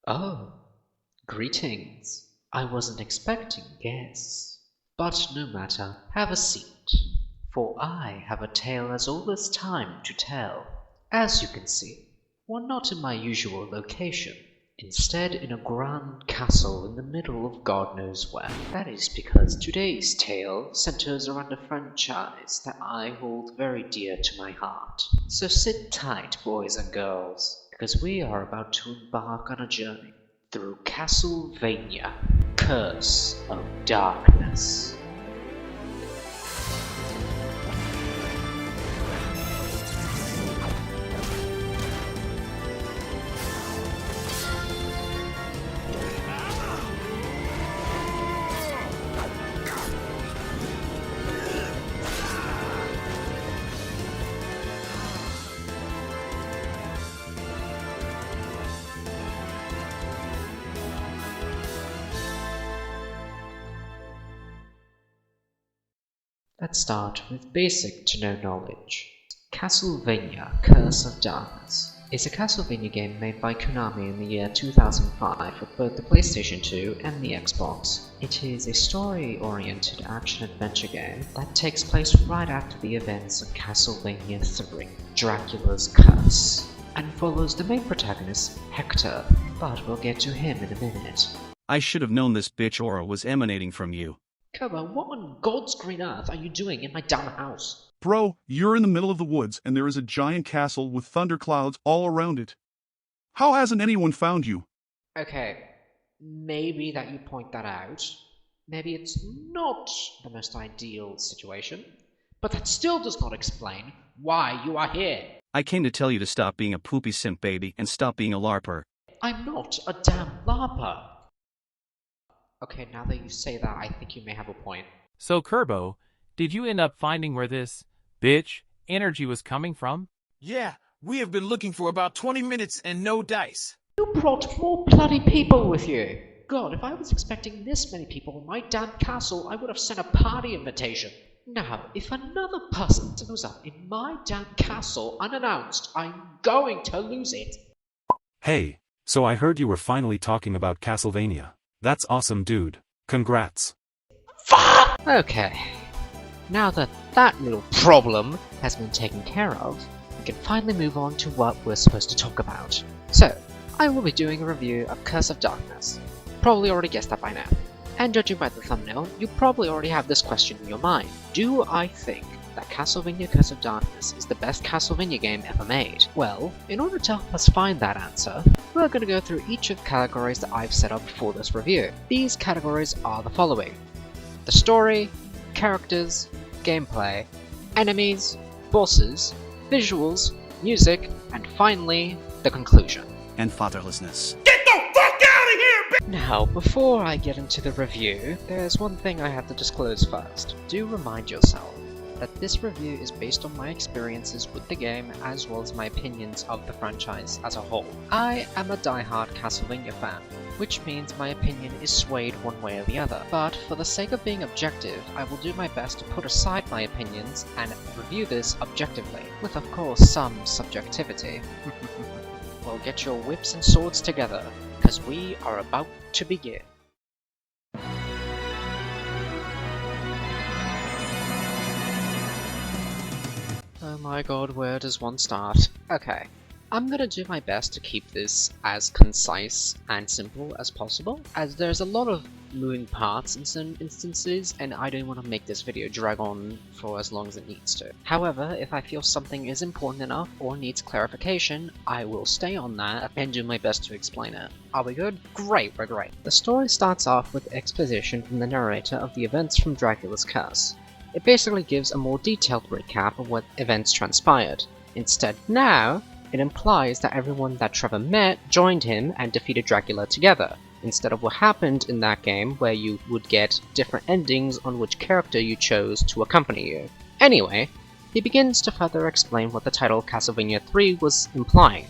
Oh, greetings. I wasn't expecting guests. But no matter, have a seat, for I have a tale as old as time to tell. As you can see, we're not in my usual location, instead in a grand castle in the middle of God knows where. That is because today's tale centers around a franchise that I hold very dear to my heart. So sit tight, boys and girls, because we are about to embark on a journey through Castlevania, Curse of Darkness. Let's start with basic to no knowledge. Castlevania Curse of Darkness is a Castlevania game made by Konami in the year 2005 for both the PlayStation 2 and the Xbox. It is a story-oriented action-adventure game that takes place right after the events of Castlevania 3, Dracula's Curse, and follows the main protagonist, Hector, but we'll get to him in a minute. I should have known this bitch aura was emanating from you. Kobo, what on God's green earth are you doing in my damn house? Bro, you're in the middle of the woods and there is a giant castle with thunderclouds all around it. How hasn't anyone found you? Okay, maybe that you point that out. Maybe it's not the most ideal situation, but that still does not explain why you are here. I came to tell you to stop being a poopy simp baby and stop being a LARPer. I'm not a damn LARPer. Okay, now that you say that, I think you may have a point. So, Kerbo, did you end up finding where this bitch energy was coming from? Yeah, we have been looking for about 20 minutes and no dice. You brought more bloody people with you. God, if I was expecting this many people in my damn castle, I would have sent a party invitation. Now, if another person shows up in my damn castle unannounced, I'm going to lose it. Hey, so I heard you were finally talking about Castlevania. That's awesome, dude. Congrats. Fuck! Okay. Now that that little problem has been taken care of, we can finally move on to what we're supposed to talk about. So, I will be doing a review of Curse of Darkness. Probably already guessed that by now. And judging by the thumbnail, you probably already have this question in your mind. Do I think that Castlevania Curse of Darkness is the best Castlevania game ever made? Well, in order to help us find that answer, we're going to go through each of the categories that I've set up for this review. These categories are the following: the story, characters, gameplay, enemies, bosses, visuals, music, and finally, the conclusion. And fatherlessness. Get the fuck out of here, bitch! Now, before I get into the review, there's one thing I have to disclose first. Do remind yourself that this review is based on my experiences with the game as well as my opinions of the franchise as a whole. I am a die-hard Castlevania fan, which means my opinion is swayed one way or the other. But for the sake of being objective, I will do my best to put aside my opinions and review this objectively, with of course some subjectivity. Well, get your whips and swords together, because we are about to begin. Oh my god, where does one start? Okay, I'm gonna do my best to keep this as concise and simple as possible, as there's a lot of moving parts in some instances, and I don't want to make this video drag on for as long as it needs to. However, if I feel something is important enough or needs clarification, I will stay on that and do my best to explain it. Are we good? Great, we're great. The story starts off with exposition from the narrator of the events from Dracula's Curse. It basically gives a more detailed recap of what events transpired. Instead, now, it implies that everyone that Trevor met joined him and defeated Dracula together, instead of what happened in that game where you would get different endings on which character you chose to accompany you. Anyway, he begins to further explain what the title Castlevania 3 was implying,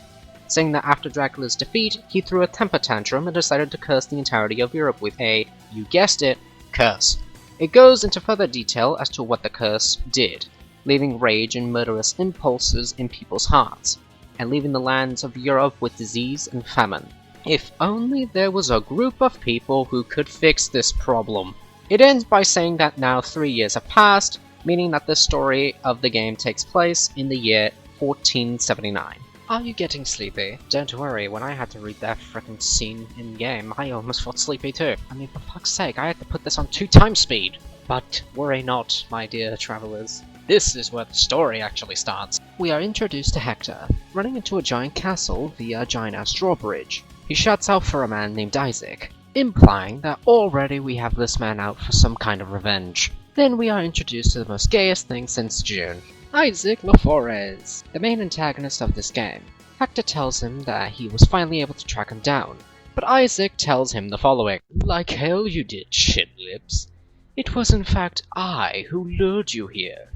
saying that after Dracula's defeat, he threw a temper tantrum and decided to curse the entirety of Europe with a, you guessed it, curse. It goes into further detail as to what the curse did, leaving rage and murderous impulses in people's hearts, and leaving the lands of Europe with disease and famine. If only there was a group of people who could fix this problem. It ends by saying that now 3 years have passed, meaning that the story of the game takes place in the year 1479. Are you getting sleepy? Don't worry, when I had to read that frickin' scene in-game, I almost felt sleepy too. I mean, for fuck's sake, I had to put this on 2x speed! But worry not, my dear travelers. This is where the story actually starts. We are introduced to Hector, running into a giant castle via a giant-ass drawbridge. He shouts out for a man named Isaac, implying that already we have this man out for some kind of revenge. Then we are introduced to the most gayest thing since June. Isaac LaForez, the main antagonist of this game. Hector tells him that he was finally able to track him down, but Isaac tells him the following. Like hell you did, shitlibs. It was in fact I who lured you here.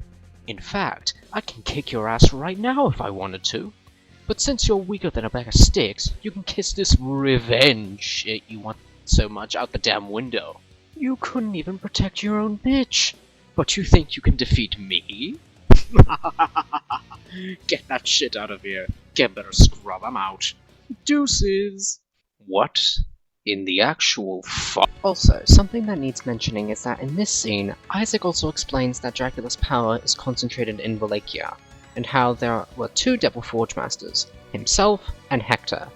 In fact, I can kick your ass right now if I wanted to. But since you're weaker than a bag of sticks, you can kiss this revenge shit you want so much out the damn window. You couldn't even protect your own bitch, but you think you can defeat me? Get that shit out of here. Get better scrub, I'm out. Deuces. What in the actual fuck? Also, something that needs mentioning is that in this scene, Isaac also explains that Dracula's power is concentrated in Wallachia, and how there were 2 Devil Forge Masters, himself and Hector.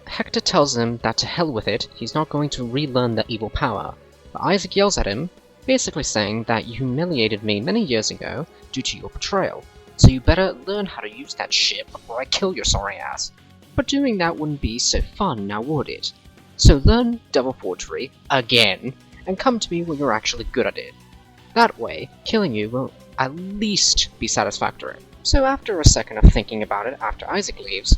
Hector tells him that to hell with it, he's not going to relearn the evil power, but Isaac yells at him, basically saying that you humiliated me many years ago due to your betrayal, so you better learn how to use that shit before I kill your sorry ass. But doing that wouldn't be so fun now, would it? So learn Devil Forgery again, and come to me when you're actually good at it. That way, killing you will at least be satisfactory. So after a second of thinking about it after Isaac leaves,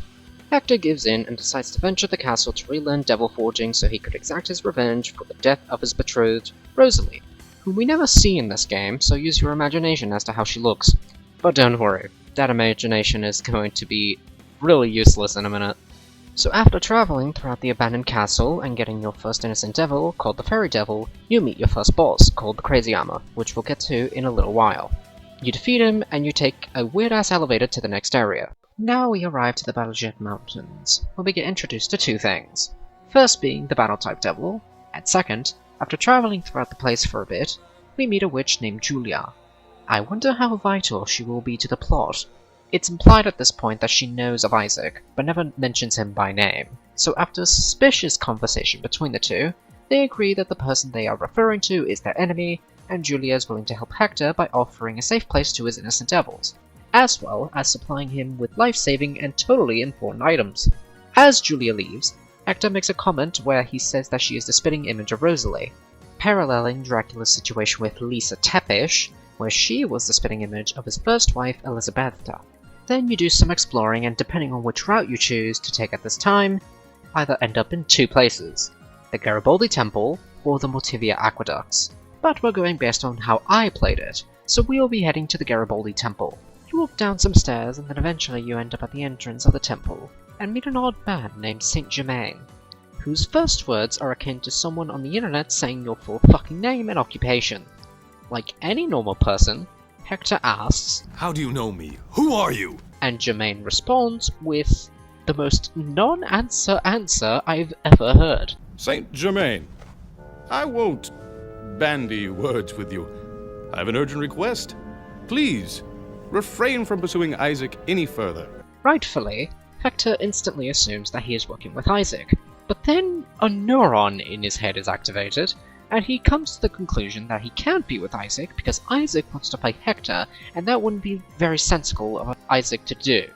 Hector gives in and decides to venture the castle to relearn devil forging so he could exact his revenge for the death of his betrothed, Rosalie, whom we never see in this game, so use your imagination as to how she looks. But don't worry, that imagination is going to be really useless in a minute. So after traveling throughout the abandoned castle and getting your first innocent devil, called the Fairy Devil, you meet your first boss, called the Crazy Armor, which we'll get to in a little while. You defeat him, and you take a weird-ass elevator to the next area. Now we arrive to the Battlejet Mountains, where we get introduced to 2 things. First being the Battle-type Devil, and second, after traveling throughout the place for a bit, we meet a witch named Julia. I wonder how vital she will be to the plot. It's implied at this point that she knows of Isaac, but never mentions him by name. So after a suspicious conversation between the two, they agree that the person they are referring to is their enemy, and Julia is willing to help Hector by offering a safe place to his innocent devils, as well as supplying him with life-saving and totally important items. As Julia leaves, Hector makes a comment where he says that she is the spitting image of Rosalie, paralleling Dracula's situation with Lisa Tepish, where she was the spitting image of his first wife, Elisabetta. Then you do some exploring, and depending on which route you choose to take at this time, either end up in 2 places, the Garibaldi Temple or the Motivia Aqueducts. But we're going based on how I played it, so we'll be heading to the Garibaldi Temple. You walk down some stairs, and then eventually you end up at the entrance of the temple, and meet an odd man named Saint Germain, whose first words are akin to someone on the internet saying your full fucking name and occupation. Like any normal person, Hector asks, "How do you know me? Who are you?" And Germain responds with the most non-answer answer I've ever heard. Saint Germain, I won't bandy words with you. I have an urgent request. Please, refrain from pursuing Isaac any further. Rightfully, Hector instantly assumes that he is working with Isaac, but then a neuron in his head is activated, and he comes to the conclusion that he can't be with Isaac because Isaac wants to fight Hector, and that wouldn't be very sensible of Isaac to do.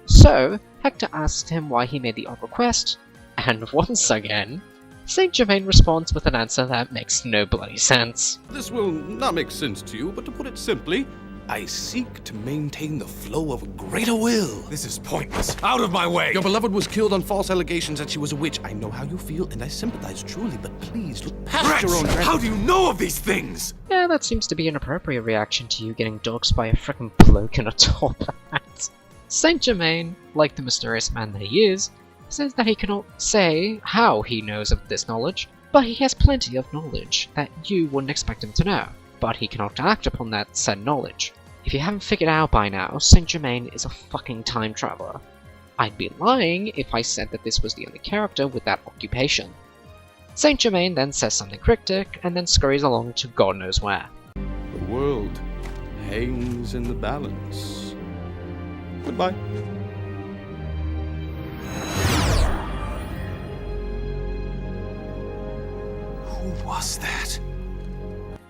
So, Hector asks him why he made the odd request, and once again, Saint Germain responds with an answer that makes no bloody sense. This will not make sense to you, but to put it simply, I seek to maintain the flow of a greater will. This is pointless. Out of my way! Your beloved was killed on false allegations that she was a witch. I know how you feel, and I sympathize truly, but please look past your own... How do you know of these things? Yeah, that seems to be an appropriate reaction to you getting doxed by a frickin' bloke in a top hat. Saint Germain, like the mysterious man that he is, says that he cannot say how he knows of this knowledge, but he has plenty of knowledge that you wouldn't expect him to know, but he cannot act upon that said knowledge. If you haven't figured out by now, Saint Germain is a fucking time traveler. I'd be lying if I said that this was the only character with that occupation. Saint Germain then says something cryptic, and then scurries along to God knows where. The world hangs in the balance. Goodbye. Who was that?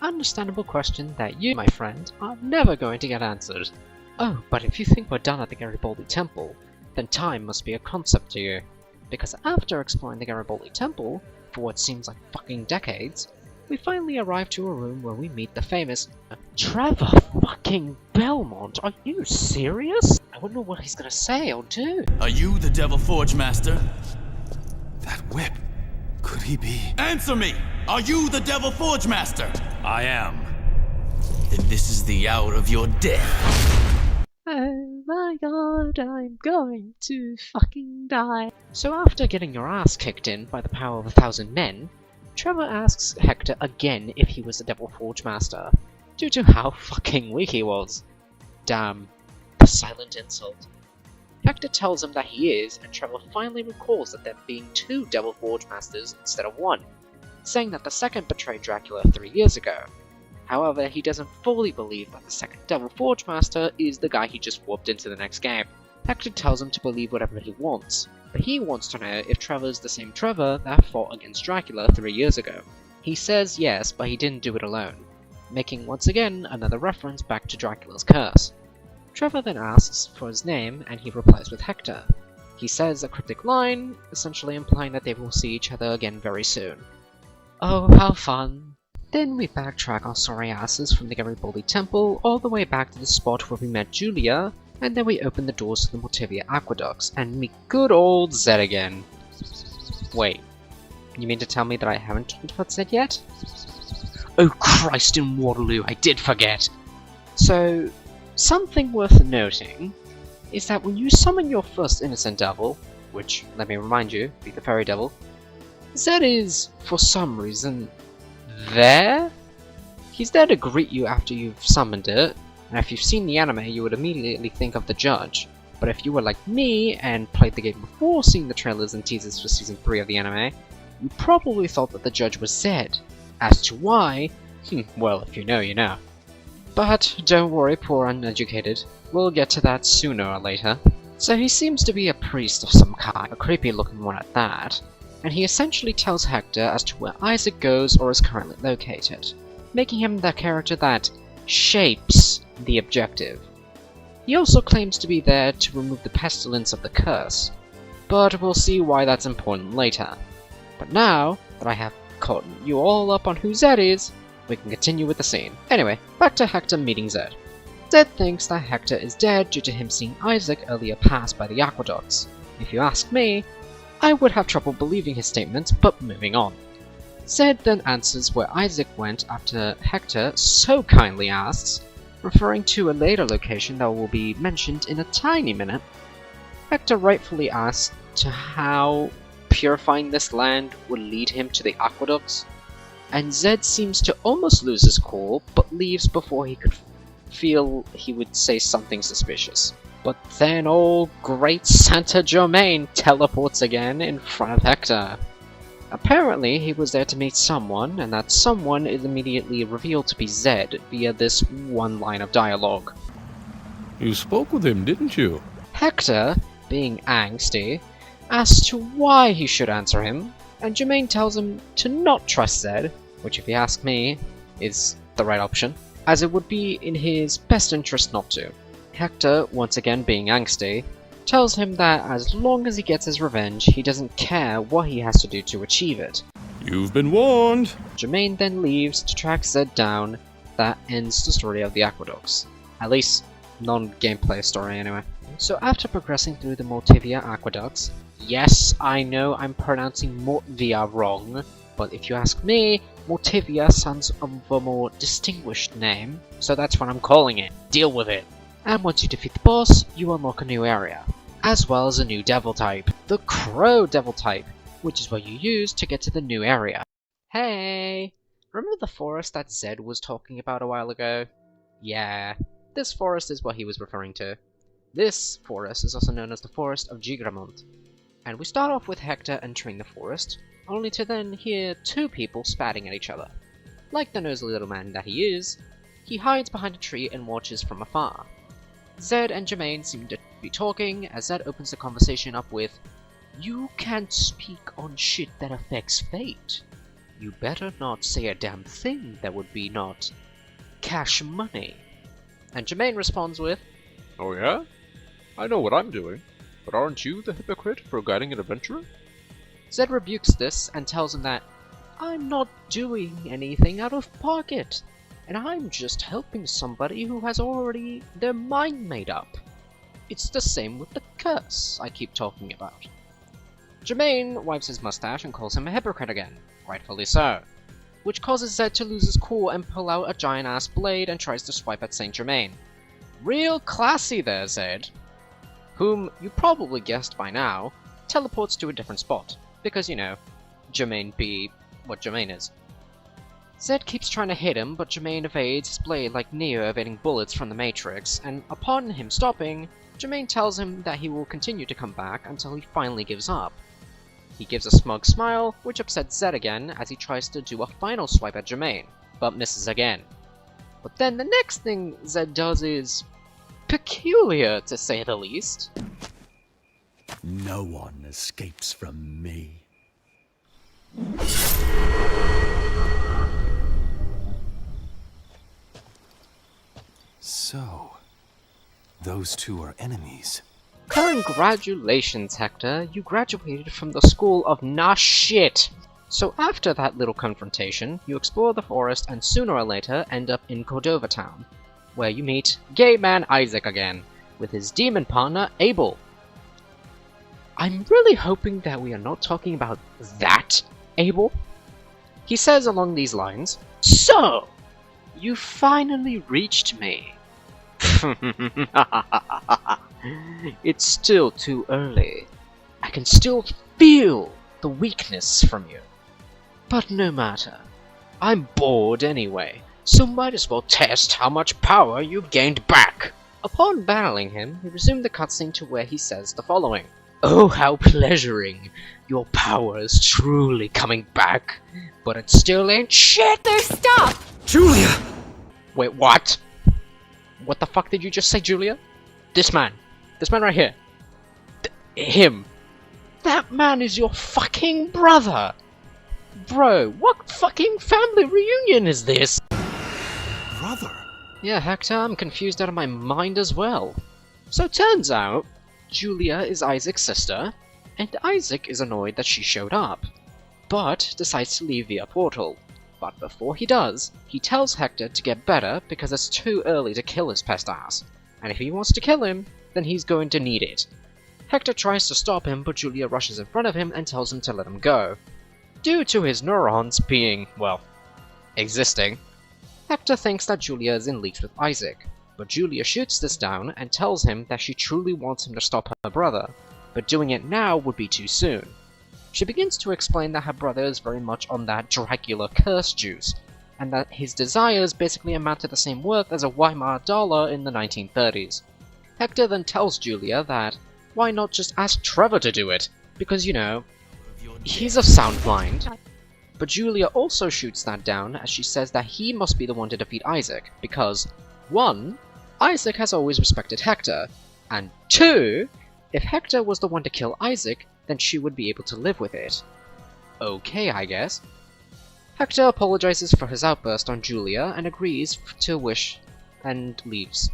Understandable question that you, my friend, are never going to get answered. Oh, but if you think we're done at the Garibaldi Temple, then time must be a concept to you. Because after exploring the Garibaldi Temple, for what seems like fucking decades, we finally arrive to a room where we meet the famous Trevor fucking Belmont. Are you serious? I wonder what he's gonna say or do. Are you the Devil Forge Master? That whip. Could he be? Answer me! Are you the Devil Forge Master? I am. Then this is the hour of your death. Oh my god, I'm going to fucking die. So after getting your ass kicked in by the power of 1,000 men, Trevor asks Hector again if he was the Devil Forge Master, due to how fucking weak he was. Damn, the silent insult. Hector tells him that he is, and Trevor finally recalls that there being 2 Devil Forge Masters instead of 1, saying that the second betrayed Dracula 3 years ago. However, he doesn't fully believe that the second Devil Forge Master is the guy he just warped into the next game. Hector tells him to believe whatever he wants, but he wants to know if Trevor's the same Trevor that fought against Dracula 3 years ago. He says yes, but he didn't do it alone, making once again another reference back to Dracula's curse. Trevor then asks for his name, and he replies with Hector. He says a cryptic line, essentially implying that they will see each other again very soon. Oh, how fun! Then we backtrack our sorry asses from the Garibaldi Temple all the way back to the spot where we met Julia, and then we open the doors to the Motivia Aqueducts and meet good old Zed again. Wait, you mean to tell me that I haven't talked about Zed yet? Oh Christ in Waterloo, I did forget! So, something worth noting is that when you summon your first innocent devil, which, let me remind you, be the fairy devil, Zed is, for some reason, there? He's there to greet you after you've summoned it, and if you've seen the anime you would immediately think of the judge, but if you were like me and played the game before seeing the trailers and teasers for season 3 of the anime, you probably thought that the judge was Zed. As to why, well, if you know, you know. But don't worry, poor uneducated, we'll get to that sooner or later. So he seems to be a priest of some kind, a creepy looking one at that, and he essentially tells Hector as to where Isaac goes or is currently located, making him the character that shapes the objective. He also claims to be there to remove the pestilence of the curse, but we'll see why that's important later. But now that I have caught you all up on who Zed is, we can continue with the scene. Anyway, back to Hector meeting Zed. Zed thinks that Hector is dead due to him seeing Isaac earlier pass by the aqueducts. If you ask me, I would have trouble believing his statements, but moving on. Zed then answers where Isaac went after Hector so kindly asks, referring to a later location that will be mentioned in a tiny minute. Hector rightfully asks to how purifying this land would lead him to the aqueducts, and Zed seems to almost lose his cool, but leaves before he could feel he would say something suspicious. But then old great Saint Germain teleports again in front of Hector. Apparently he was there to meet someone, and that someone is immediately revealed to be Zed via this one line of dialogue. You spoke with him, didn't you? Hector, being angsty, asks to why he should answer him, and Germain tells him to not trust Zed, which if you ask me, is the right option, as it would be in his best interest not to. Hector, once again being angsty, tells him that as long as he gets his revenge, he doesn't care what he has to do to achieve it. You've been warned! Germain then leaves to track Zed down. That ends the story of the aqueducts. At least, non-gameplay story anyway. So after progressing through the Motivia aqueducts, yes, I know I'm pronouncing Motvia wrong, but if you ask me, Motivia sounds of a more distinguished name, so that's what I'm calling it. Deal with it. And once you defeat the boss, you unlock a new area, as well as a new devil type, the Crow devil type, which is what you use to get to the new area. Hey! Remember the forest that Zed was talking about a while ago? Yeah, this forest is what he was referring to. This forest is also known as the Forest of Gigramont, and we start off with Hector entering the forest, only to then hear two people spatting at each other. Like the nosy little man that he is, he hides behind a tree and watches from afar. Zed and Jermaine seem to be talking as Zed opens the conversation up with, "You can't speak on shit that affects fate. You better not say a damn thing that would be not cash money." And Jermaine responds with, "Oh yeah? I know what I'm doing, but aren't you the hypocrite for guiding an adventurer?" Zed rebukes this and tells him that, "I'm not doing anything out of pocket, and I'm just helping somebody who has already their mind made up. It's the same with the curse I keep talking about." Jermaine wipes his mustache and calls him a hypocrite again, rightfully so, which causes Zed to lose his cool and pull out a giant-ass blade and tries to swipe at Saint Germain. Real classy there, Zed, whom you probably guessed by now, teleports to a different spot, because, you know, Germain be what Germain is. Zed keeps trying to hit him, but Germain evades his blade like Neo evading bullets from the Matrix, and upon him stopping, Germain tells him that he will continue to come back until he finally gives up. He gives a smug smile, which upsets Zed again as he tries to do a final swipe at Germain, but misses again. But then the next thing Zed does is peculiar, to say the least. No one escapes from me. So, those two are enemies. Congratulations, Hector, you graduated from the school of nah shit! So after that little confrontation, you explore the forest and sooner or later end up in Cordova Town, where you meet gay man Isaac again, with his demon partner Abel. I'm really hoping that we are not talking about that Abel. He says along these lines, "So, you finally reached me." It's still too early. I can still feel the weakness from you. But no matter. I'm bored anyway, so might as well test how much power you've gained back. Upon battling him, he resumed the cutscene to where he says the following. "Oh, how pleasuring. Your power is truly coming back, but it still ain't shit." There, stop! Julia! Wait, what? What the fuck did you just say, Julia? This man right here. Him. That man is your fucking brother! Bro, what fucking family reunion is this? Brother? Yeah, Hector, I'm confused out of my mind as well. So turns out, Julia is Isaac's sister, and Isaac is annoyed that she showed up, but decides to leave via portal. But before he does, he tells Hector to get better because it's too early to kill his pest ass, and if he wants to kill him, then he's going to need it. Hector tries to stop him, but Julia rushes in front of him and tells him to let him go. Due to his neurons being, well, existing, Hector thinks that Julia is in leagues with Isaac, but Julia shoots this down and tells him that she truly wants him to stop her brother, but doing it now would be too soon. She begins to explain that her brother is very much on that Dracula curse juice, and that his desires basically amount to the same worth as a Weimar dollar in the 1930s. Hector then tells Julia that why not just ask Trevor to do it, because, you know, he's of sound mind. But Julia also shoots that down as she says that he must be the one to defeat Isaac, because 1. Isaac has always respected Hector, and 2. If Hector was the one to kill Isaac, then she would be able to live with it. Okay, I guess. Hector apologizes for his outburst on Julia and agrees to wish and leaves.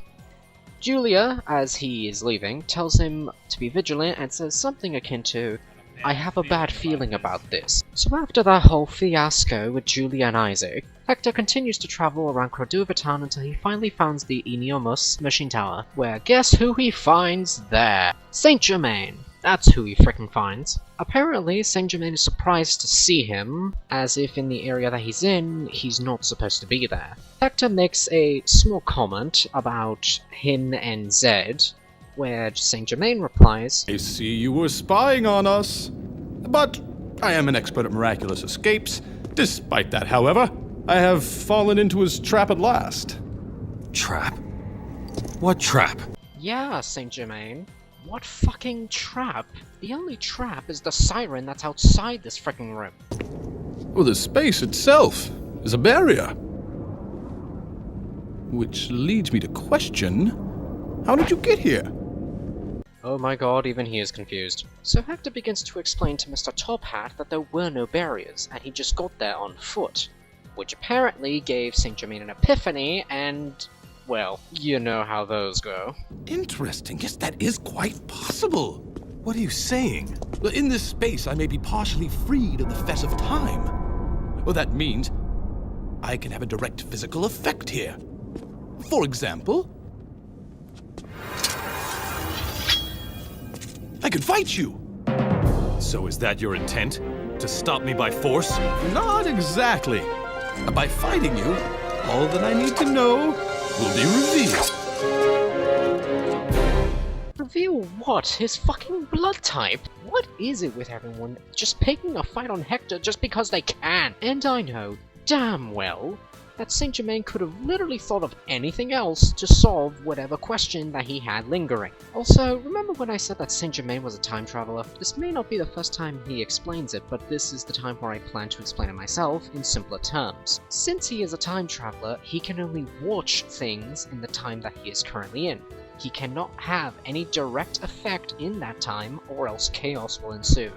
Julia, as he is leaving, tells him to be vigilant and says something akin to, "I have a bad feeling about this." So after that whole fiasco with Julia and Isaac, Hector continues to travel around Cordova Town until he finally finds the Eneomus machine tower, where guess who he finds there? Saint Germain. That's who he frickin' finds. Apparently, Saint Germain is surprised to see him, as if in the area that he's in, he's not supposed to be there. Hector makes a small comment about him and Zed, where Saint Germain replies, I see you were spying on us. But I am an expert at miraculous escapes. Despite that, however, I have fallen into his trap at last. Trap? What trap? Yeah, Saint Germain. What fucking trap? The only trap is the siren that's outside this freaking room. Well, the space itself is a barrier. Which leads me to question, how did you get here? Oh my god, even he is confused. So Hector begins to explain to Mr. Top Hat that there were no barriers, and he just got there on foot. Which apparently gave Saint Germain an epiphany, and, well, you know how those go. Interesting. Yes, that is quite possible. What are you saying? Well, in this space, I may be partially freed of the fess of time. Well, that means I can have a direct physical effect here. For example, I could fight you. So is that your intent? To stop me by force? Not exactly. By fighting you, all that I need to know will be revealed. Reveal what? His fucking blood type? What is it with everyone just picking a fight on Hector just because they can? And I know damn well that Saint Germain could have literally thought of anything else to solve whatever question that he had lingering. Also, remember when I said that Saint Germain was a time traveler? This may not be the first time he explains it, but this is the time where I plan to explain it myself in simpler terms. Since he is a time traveler, he can only watch things in the time that he is currently in. He cannot have any direct effect in that time, or else chaos will ensue.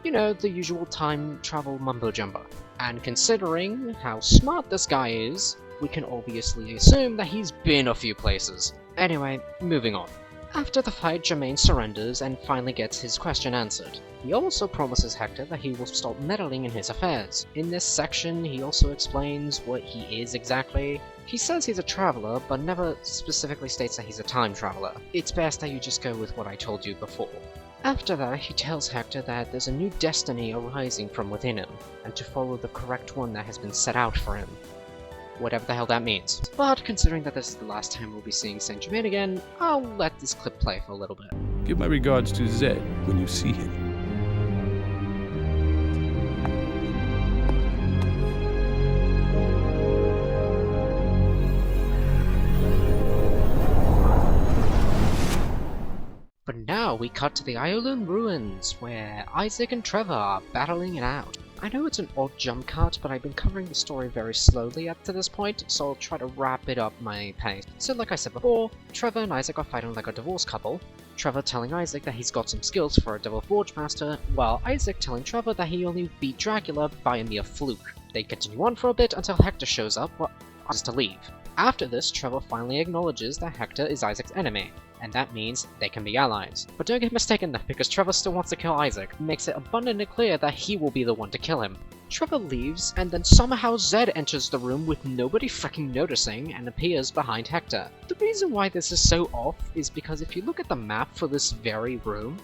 You know, the usual time travel mumbo-jumbo. And considering how smart this guy is, we can obviously assume that he's been a few places. Anyway, moving on. After the fight, Germain surrenders and finally gets his question answered. He also promises Hector that he will stop meddling in his affairs. In this section, he also explains what he is exactly. He says he's a traveler, but never specifically states that he's a time traveler. It's best that you just go with what I told you before. After that, he tells Hector that there's a new destiny arising from within him, and to follow the correct one that has been set out for him. Whatever the hell that means. But considering that this is the last time we'll be seeing Saint Germain again, I'll let this clip play for a little bit. Give my regards to Zed when you see him. But now we cut to the Aeon ruins, where Isaac and Trevor are battling it out. I know it's an odd jump cut, but I've been covering the story very slowly up to this point, so I'll try to wrap it up my pace. So like I said before, Trevor and Isaac are fighting like a divorced couple, Trevor telling Isaac that he's got some skills for a Devil Forge Master, while Isaac telling Trevor that he only beat Dracula by a mere fluke. They continue on for a bit until Hector shows up, but asks to leave. After this, Trevor finally acknowledges that Hector is Isaac's enemy, and that means they can be allies. But don't get mistaken though, because Trevor still wants to kill Isaac, makes it abundantly clear that he will be the one to kill him. Trevor leaves, and then somehow Zed enters the room with nobody freaking noticing and appears behind Hector. The reason why this is so off is because if you look at the map for this very room,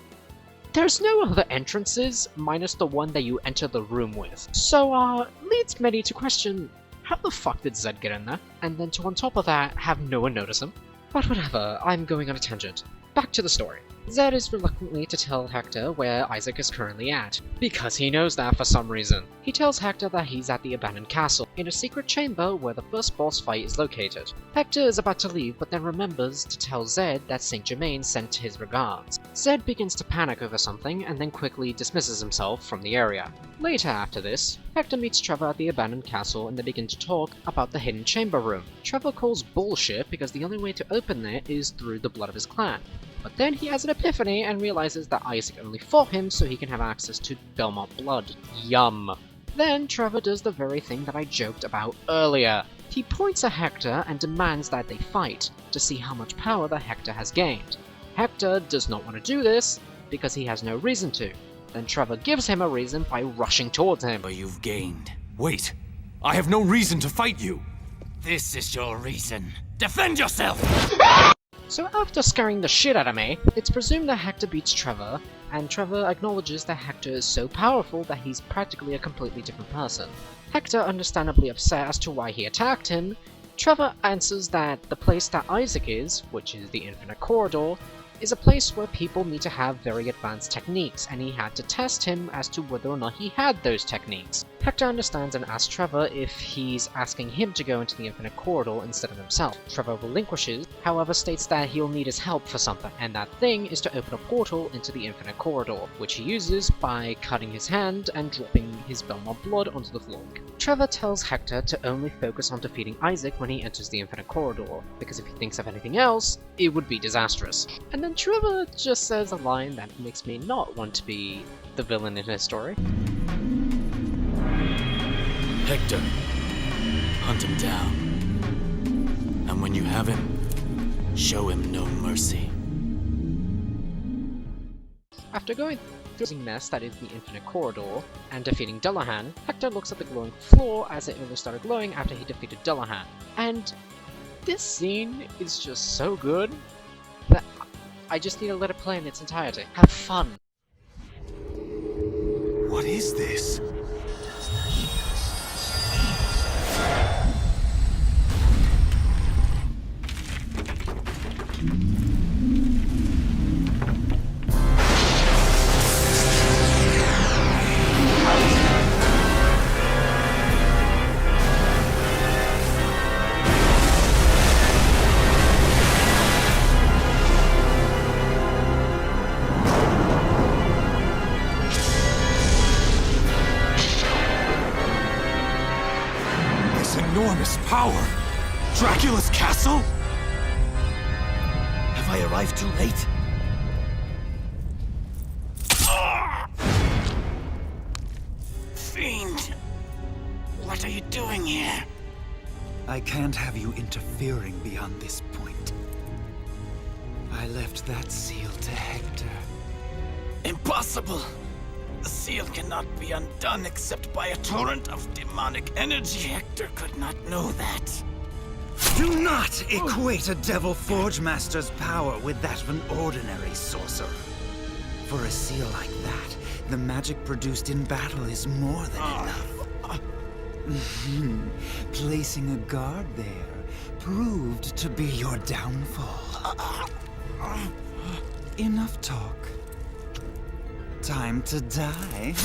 there's no other entrances minus the one that you enter the room with. So, leads many to question, how the fuck did Zed get in there? And then to on top of that, have no one notice him? But whatever, I'm going on a tangent. Back to the story. Zed is reluctantly to tell Hector where Isaac is currently at, because he knows that for some reason. He tells Hector that he's at the abandoned castle, in a secret chamber where the first boss fight is located. Hector is about to leave, but then remembers to tell Zed that Saint Germain sent his regards. Zed begins to panic over something, and then quickly dismisses himself from the area. Later after this, Hector meets Trevor at the abandoned castle and they begin to talk about the hidden chamber room. Trevor calls bullshit because the only way to open it is through the blood of his clan. But then he has an epiphany and realizes that Isaac only fought him so he can have access to Belmont blood. Yum. Then Trevor does the very thing that I joked about earlier. He points at Hector and demands that they fight, to see how much power that Hector has gained. Hector does not want to do this, because he has no reason to. Then Trevor gives him a reason by rushing towards him. But you've gained. Wait, I have no reason to fight you. This is your reason. Defend yourself! So after scaring the shit out of me, it's presumed that Hector beats Trevor, and Trevor acknowledges that Hector is so powerful that he's practically a completely different person. Hector understandably upset as to why he attacked him. Trevor answers that the place that Isaac is, which is the Infinite Corridor, is a place where people need to have very advanced techniques, and he had to test him as to whether or not he had those techniques. Hector understands and asks Trevor if he's asking him to go into the Infinite Corridor instead of himself. Trevor relinquishes, however states that he'll need his help for something, and that thing is to open a portal into the Infinite Corridor, which he uses by cutting his hand and dropping his Belmont blood onto the floor. Trevor tells Hector to only focus on defeating Isaac when he enters the Infinite Corridor, because if he thinks of anything else, it would be disastrous. And then Trevor just says a line that makes me not want to be the villain in his story. Hector, hunt him down. And when you have him, show him no mercy. After going through the mess that is the Infinite Corridor and defeating Dullahan, Hector looks at the glowing floor as it only started glowing after he defeated Dullahan. And this scene is just so good that I just need to let it play in its entirety. Have fun. What is this? Enormous power! Dracula's castle? Have I arrived too late? Fiend! What are you doing here? I can't have you interfering beyond this point. I left that seal to Hector. Impossible! The seal cannot be undone except by a torrent of demonic energy. Hector could not know that. Do not equate a Devil Forge Master's power with that of an ordinary sorcerer. For a seal like that, the magic produced in battle is more than enough. Placing a guard there proved to be your downfall. Enough talk. Time to die.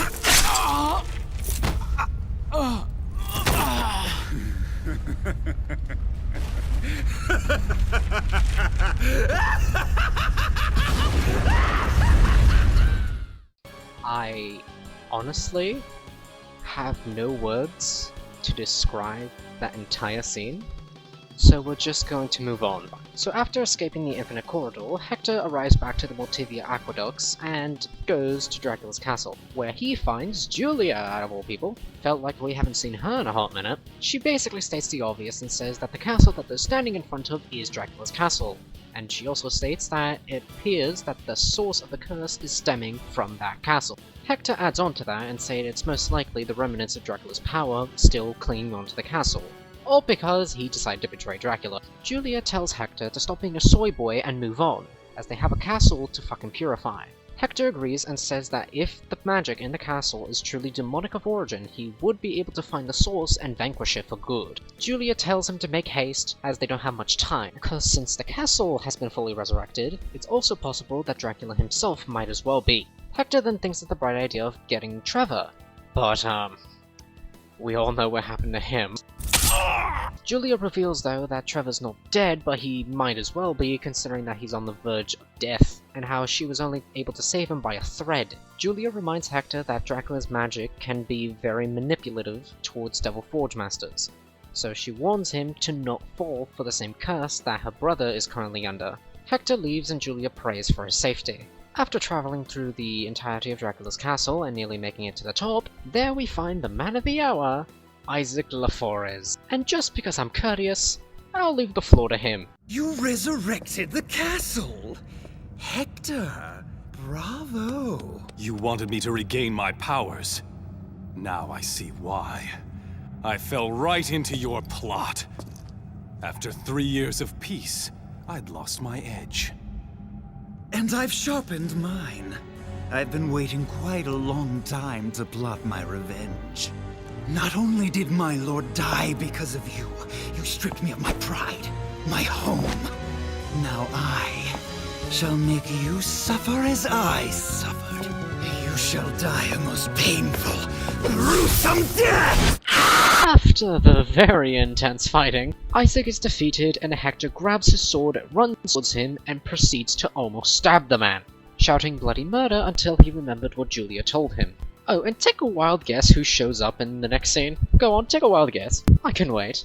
I honestly have no words to describe that entire scene, so we're just going to move on. So after escaping the Infinite Corridor, Hector arrives back to the Mortivia Aqueducts and goes to Dracula's castle, where he finds Julia, out of all people. Felt like we haven't seen her in a hot minute. She basically states the obvious and says that the castle that they're standing in front of is Dracula's castle, and she also states that it appears that the source of the curse is stemming from that castle. Hector adds on to that and says it's most likely the remnants of Dracula's power still clinging onto the castle, all because he decided to betray Dracula. Julia tells Hector to stop being a soy boy and move on, as they have a castle to fucking purify. Hector agrees and says that if the magic in the castle is truly demonic of origin, he would be able to find the source and vanquish it for good. Julia tells him to make haste, as they don't have much time, because since the castle has been fully resurrected, it's also possible that Dracula himself might as well be. Hector then thinks it's the bright idea of getting Trevor, but we all know what happened to him. Julia reveals though that Trevor's not dead, but he might as well be, considering that he's on the verge of death, and how she was only able to save him by a thread. Julia reminds Hector that Dracula's magic can be very manipulative towards Devil Forge Masters, so she warns him to not fall for the same curse that her brother is currently under. Hector leaves and Julia prays for his safety. After traveling through the entirety of Dracula's castle and nearly making it to the top, there we find the man of the hour, Isaac LaForez. And just because I'm courteous, I'll leave the floor to him. You resurrected the castle! Hector, bravo! You wanted me to regain my powers. Now I see why. I fell right into your plot. After 3 years of peace, I'd lost my edge. And I've sharpened mine. I've been waiting quite a long time to plot my revenge. Not only did my lord die because of you, you stripped me of my pride, my home. Now I shall make you suffer as I suffered. You shall die a most painful, gruesome death! After the very intense fighting, Isaac is defeated and Hector grabs his sword, runs towards him, and proceeds to almost stab the man, shouting bloody murder until he remembered what Julia told him. Oh, and take a wild guess who shows up in the next scene. Go on, take a wild guess. I can wait.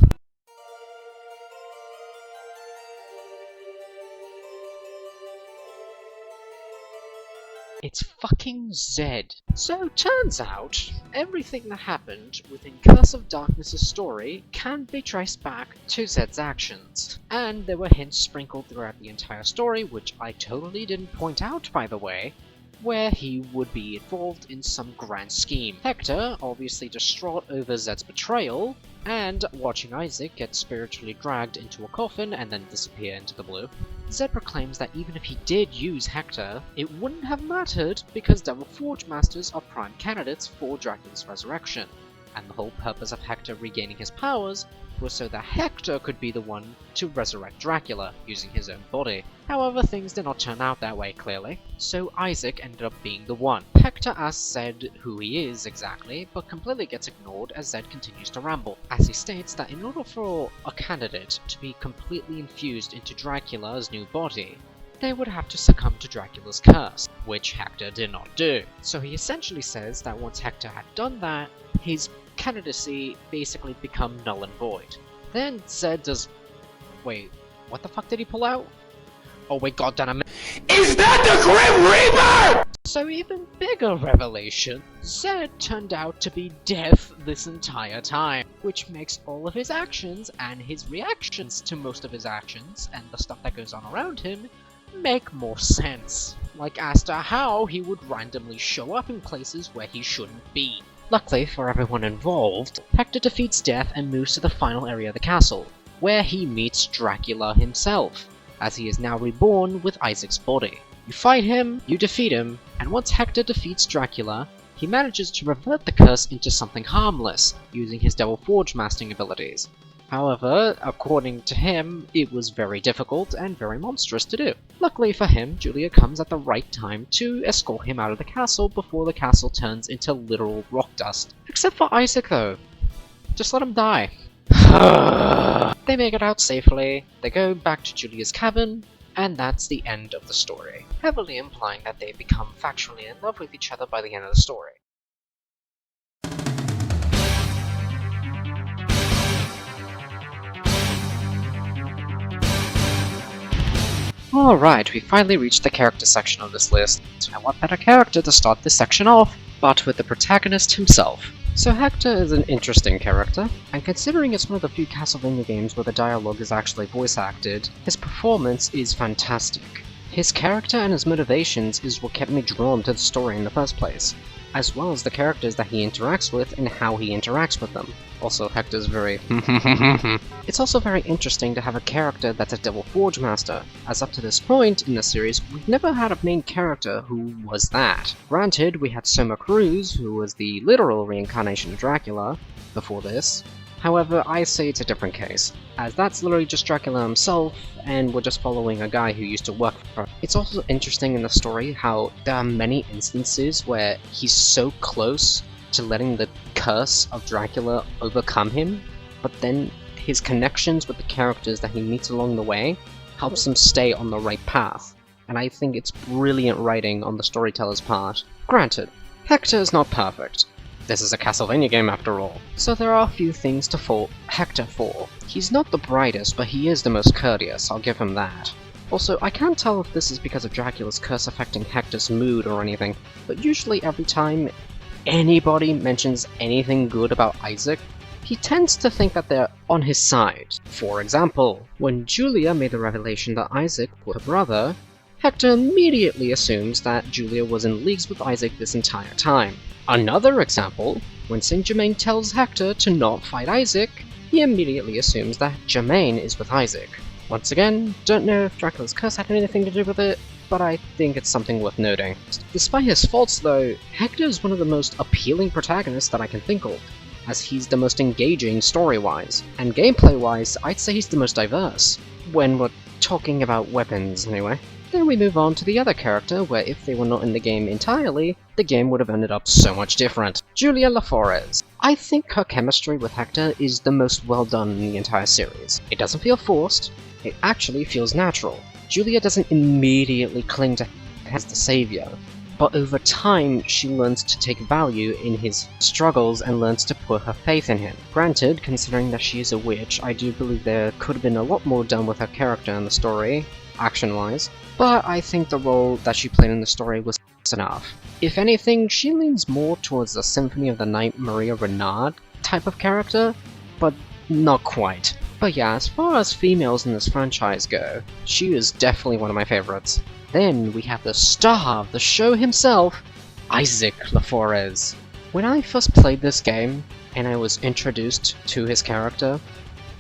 It's fucking Zed. So, turns out, everything that happened within Curse of Darkness' story can be traced back to Zed's actions. And there were hints sprinkled throughout the entire story, which I totally didn't point out, by the way, where he would be involved in some grand scheme. Hector, obviously distraught over Zed's betrayal, and watching Isaac get spiritually dragged into a coffin and then disappear into the blue, Zed proclaims that even if he did use Hector, it wouldn't have mattered because Devil Forge Masters are prime candidates for Dracula's resurrection, and the whole purpose of Hector regaining his powers was so that Hector could be the one to resurrect Dracula using his own body. However, things did not turn out that way, clearly, so Isaac ended up being the one. Hector asks Zed who he is exactly, but completely gets ignored as Zed continues to ramble, as he states that in order for a candidate to be completely infused into Dracula's new body, they would have to succumb to Dracula's curse, which Hector did not do. So he essentially says that once Hector had done that, his candidacy basically become null and void. Then Zed does... Wait, what the fuck did he pull out? Oh wait, goddammit. Is that the Grim Reaper?! So even bigger revelation, Zed turned out to be deaf this entire time, which makes all of his actions and his reactions to most of his actions and the stuff that goes on around him make more sense. Like as to how he would randomly show up in places where he shouldn't be. Luckily for everyone involved, Hector defeats Death and moves to the final area of the castle, where he meets Dracula himself, as he is now reborn with Isaac's body. You fight him, you defeat him, and once Hector defeats Dracula, he manages to revert the curse into something harmless, using his Devil Forge mastering abilities. However, according to him, it was very difficult and very monstrous to do. Luckily for him, Julia comes at the right time to escort him out of the castle before the castle turns into literal rock dust. Except for Isaac though. Just let him die. They make it out safely, they go back to Julia's cabin, and that's the end of the story, heavily implying that they become factually in love with each other by the end of the story. Alright, we finally reached the character section of this list, and what better character to start this section off but with the protagonist himself. So Hector is an interesting character, and considering it's one of the few Castlevania games where the dialogue is actually voice acted, his performance is fantastic. His character and his motivations is what kept me drawn to the story in the first place, as well as the characters that he interacts with and how he interacts with them. Also, Hector's very It's also very interesting to have a character that's a Devil Forge Master, as up to this point in the series, we've never had a main character who was that. Granted, we had Soma Cruz, who was the literal reincarnation of Dracula, before this. However, I say it's a different case, as that's literally just Dracula himself, and we're just following a guy who used to work for him. It's also interesting in the story how there are many instances where he's so close to letting the curse of Dracula overcome him, but then his connections with the characters that he meets along the way helps him stay on the right path, and I think it's brilliant writing on the storyteller's part. Granted, Hector is not perfect. This is a Castlevania game after all, so there are a few things to fault Hector for. He's not the brightest, but he is the most courteous, I'll give him that. Also, I can't tell if this is because of Dracula's curse affecting Hector's mood or anything, but usually every time anybody mentions anything good about Isaac, he tends to think that they're on his side. For example, when Julia made the revelation that Isaac was her brother, Hector immediately assumes that Julia was in leagues with Isaac this entire time. Another example, when Saint Germain tells Hector to not fight Isaac, he immediately assumes that Germain is with Isaac. Once again, don't know if Dracula's curse had anything to do with it, but I think it's something worth noting. Despite his faults though, Hector is one of the most appealing protagonists that I can think of, as he's the most engaging story-wise, and gameplay-wise, I'd say he's the most diverse, when we're talking about weapons anyway. Then we move on to the other character, where if they were not in the game entirely, the game would have ended up so much different. Julia LaForez. I think her chemistry with Hector is the most well done in the entire series. It doesn't feel forced, it actually feels natural. Julia doesn't immediately cling to Hector as the savior, but over time she learns to take value in his struggles and learns to put her faith in him. Granted, considering that she is a witch, I do believe there could have been a lot more done with her character in the story, action-wise, but I think the role that she played in the story was enough. If anything, she leans more towards the Symphony of the Night Maria Renard type of character, but not quite. But yeah, as far as females in this franchise go, she is definitely one of my favorites. Then we have the star of the show himself, Isaac LaForez. When I first played this game, and I was introduced to his character,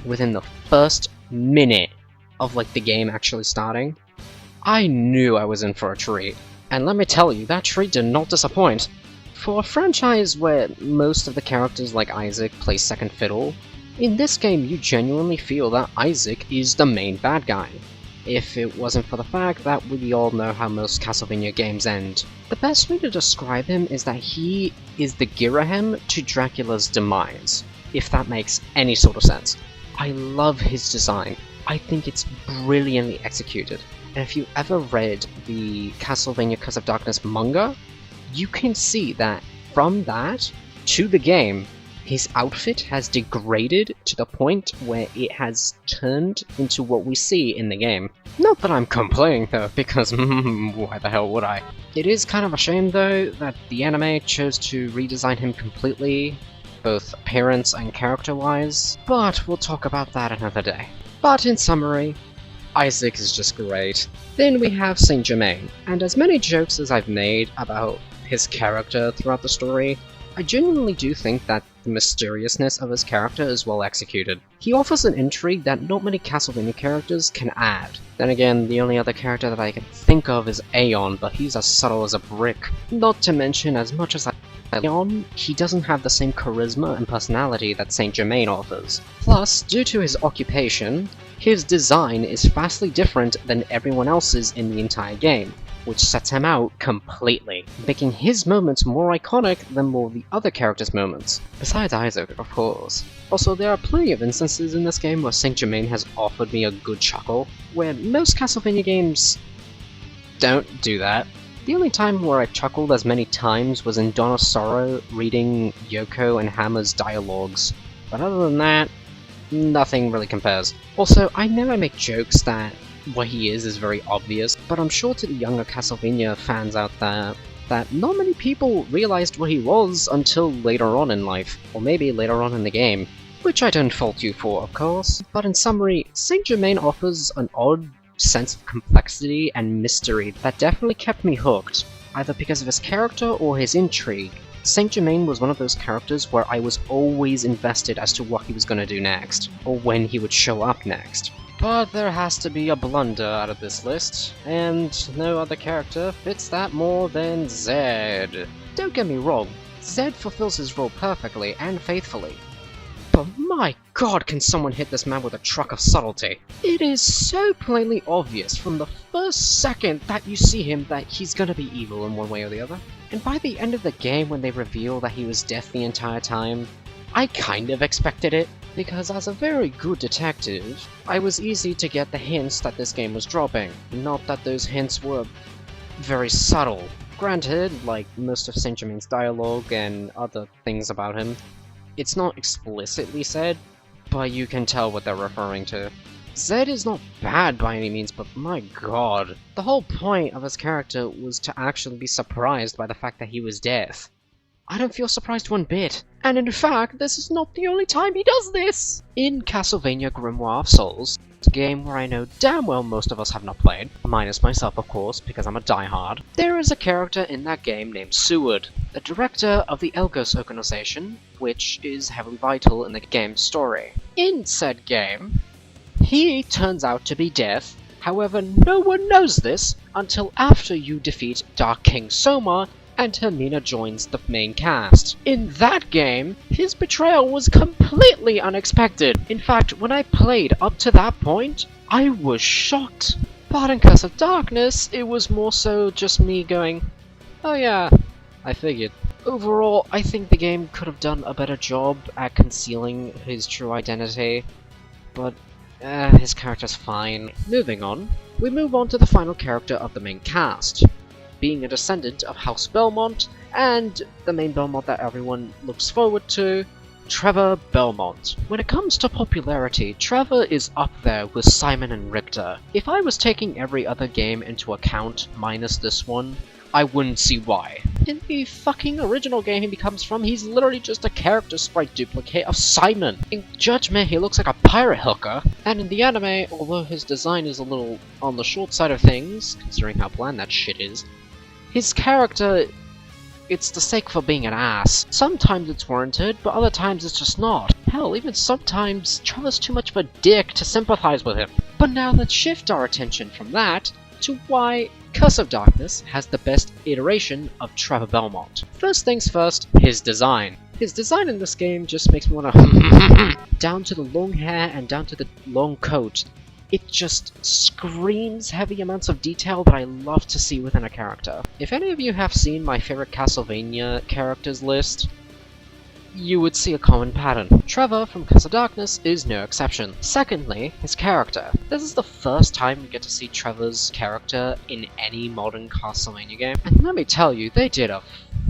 within the first minute of the game actually starting, I knew I was in for a treat. And let me tell you, that treat did not disappoint. For a franchise where most of the characters like Isaac play second fiddle, in this game you genuinely feel that Isaac is the main bad guy. If it wasn't for the fact that we all know how most Castlevania games end. The best way to describe him is that he is the Girahem to Dracula's demise, if that makes any sort of sense. I love his design. I think it's brilliantly executed. And if you ever read the Castlevania Curse of Darkness manga, you can see that from that to the game, his outfit has degraded to the point where it has turned into what we see in the game. Not that I'm complaining though, because why the hell would I? It is kind of a shame though that the anime chose to redesign him completely, both appearance and character-wise, but we'll talk about that another day. But in summary, Isaac is just great. Then we have Saint Germain, and as many jokes as I've made about his character throughout the story, I genuinely do think that the mysteriousness of his character is well executed. He offers an intrigue that not many Castlevania characters can add. Then again, the only other character that I can think of is Aeon, but he's as subtle as a brick. Not to mention, as much as I like Aeon, he doesn't have the same charisma and personality that Saint Germain offers. Plus, due to his occupation, his design is vastly different than everyone else's in the entire game, which sets him out completely, making his moments more iconic than more of the other characters' moments, besides Isaac, of course. Also, there are plenty of instances in this game where Saint Germain has offered me a good chuckle, where most Castlevania games don't do that. The only time where I chuckled as many times was in Dawn of Sorrow reading Yoko and Hammer's dialogues, but other than that, nothing really compares. Also, I know I make jokes that what he is very obvious, but I'm sure to the younger Castlevania fans out there that not many people realized what he was until later on in life, or maybe later on in the game, which I don't fault you for, of course. But in summary, Saint Germain offers an odd sense of complexity and mystery that definitely kept me hooked, either because of his character or his intrigue. Saint Germain was one of those characters where I was always invested as to what he was going to do next, or when he would show up next. But there has to be a blunder out of this list, and no other character fits that more than Zed. Don't get me wrong, Zed fulfills his role perfectly and faithfully. But my god, can someone hit this man with a truck of subtlety? It is so plainly obvious from the first second that you see him that he's gonna be evil in one way or the other. And by the end of the game, when they reveal that he was deaf the entire time, I kind of expected it, because as a very good detective, I was easy to get the hints that this game was dropping. Not that those hints were very subtle. Granted, like most of Saint Germain's dialogue and other things about him, it's not explicitly said, but you can tell what they're referring to. Zed is not bad by any means, but my god. The whole point of his character was to actually be surprised by the fact that he was deaf. I don't feel surprised one bit. And in fact, this is not the only time he does this! In Castlevania Grimoire of Souls, a game where I know damn well most of us have not played, minus myself of course, because I'm a diehard, there is a character in that game named Seward, the director of the Elgos organization, which is heavily vital in the game's story. In said game, he turns out to be deaf, however no one knows this until after you defeat Dark King Soma and Hermina joins the main cast. In that game, his betrayal was completely unexpected. In fact, when I played up to that point, I was shocked. But in Curse of Darkness, it was more so just me going, oh yeah, I figured. Overall, I think the game could have done a better job at concealing his true identity, but his character's fine. Moving on, we move on to the final character of the main cast, being a descendant of House Belmont, and the main Belmont that everyone looks forward to, Trevor Belmont. When it comes to popularity, Trevor is up there with Simon and Richter. If I was taking every other game into account minus this one, I wouldn't see why. In the fucking original game he comes from, he's literally just a character sprite duplicate of Simon. In Judgment, he looks like a pirate hooker. And in the anime, although his design is a little on the short side of things, considering how bland that shit is, his character, it's the sake for being an ass. Sometimes it's warranted, but other times it's just not. Hell, even sometimes Trevor's too much of a dick to sympathize with him. But now let's shift our attention from that to why Curse of Darkness has the best iteration of Trevor Belmont. First things first, his design. His design in this game just makes me wanna down to the long hair and down to the long coat. It just screams heavy amounts of detail that I love to see within a character. If any of you have seen my favorite Castlevania characters list, you would see a common pattern. Trevor from Curse of Darkness is no exception. Secondly, his character. This is the first time we get to see Trevor's character in any modern Castlevania game, and let me tell you, they did a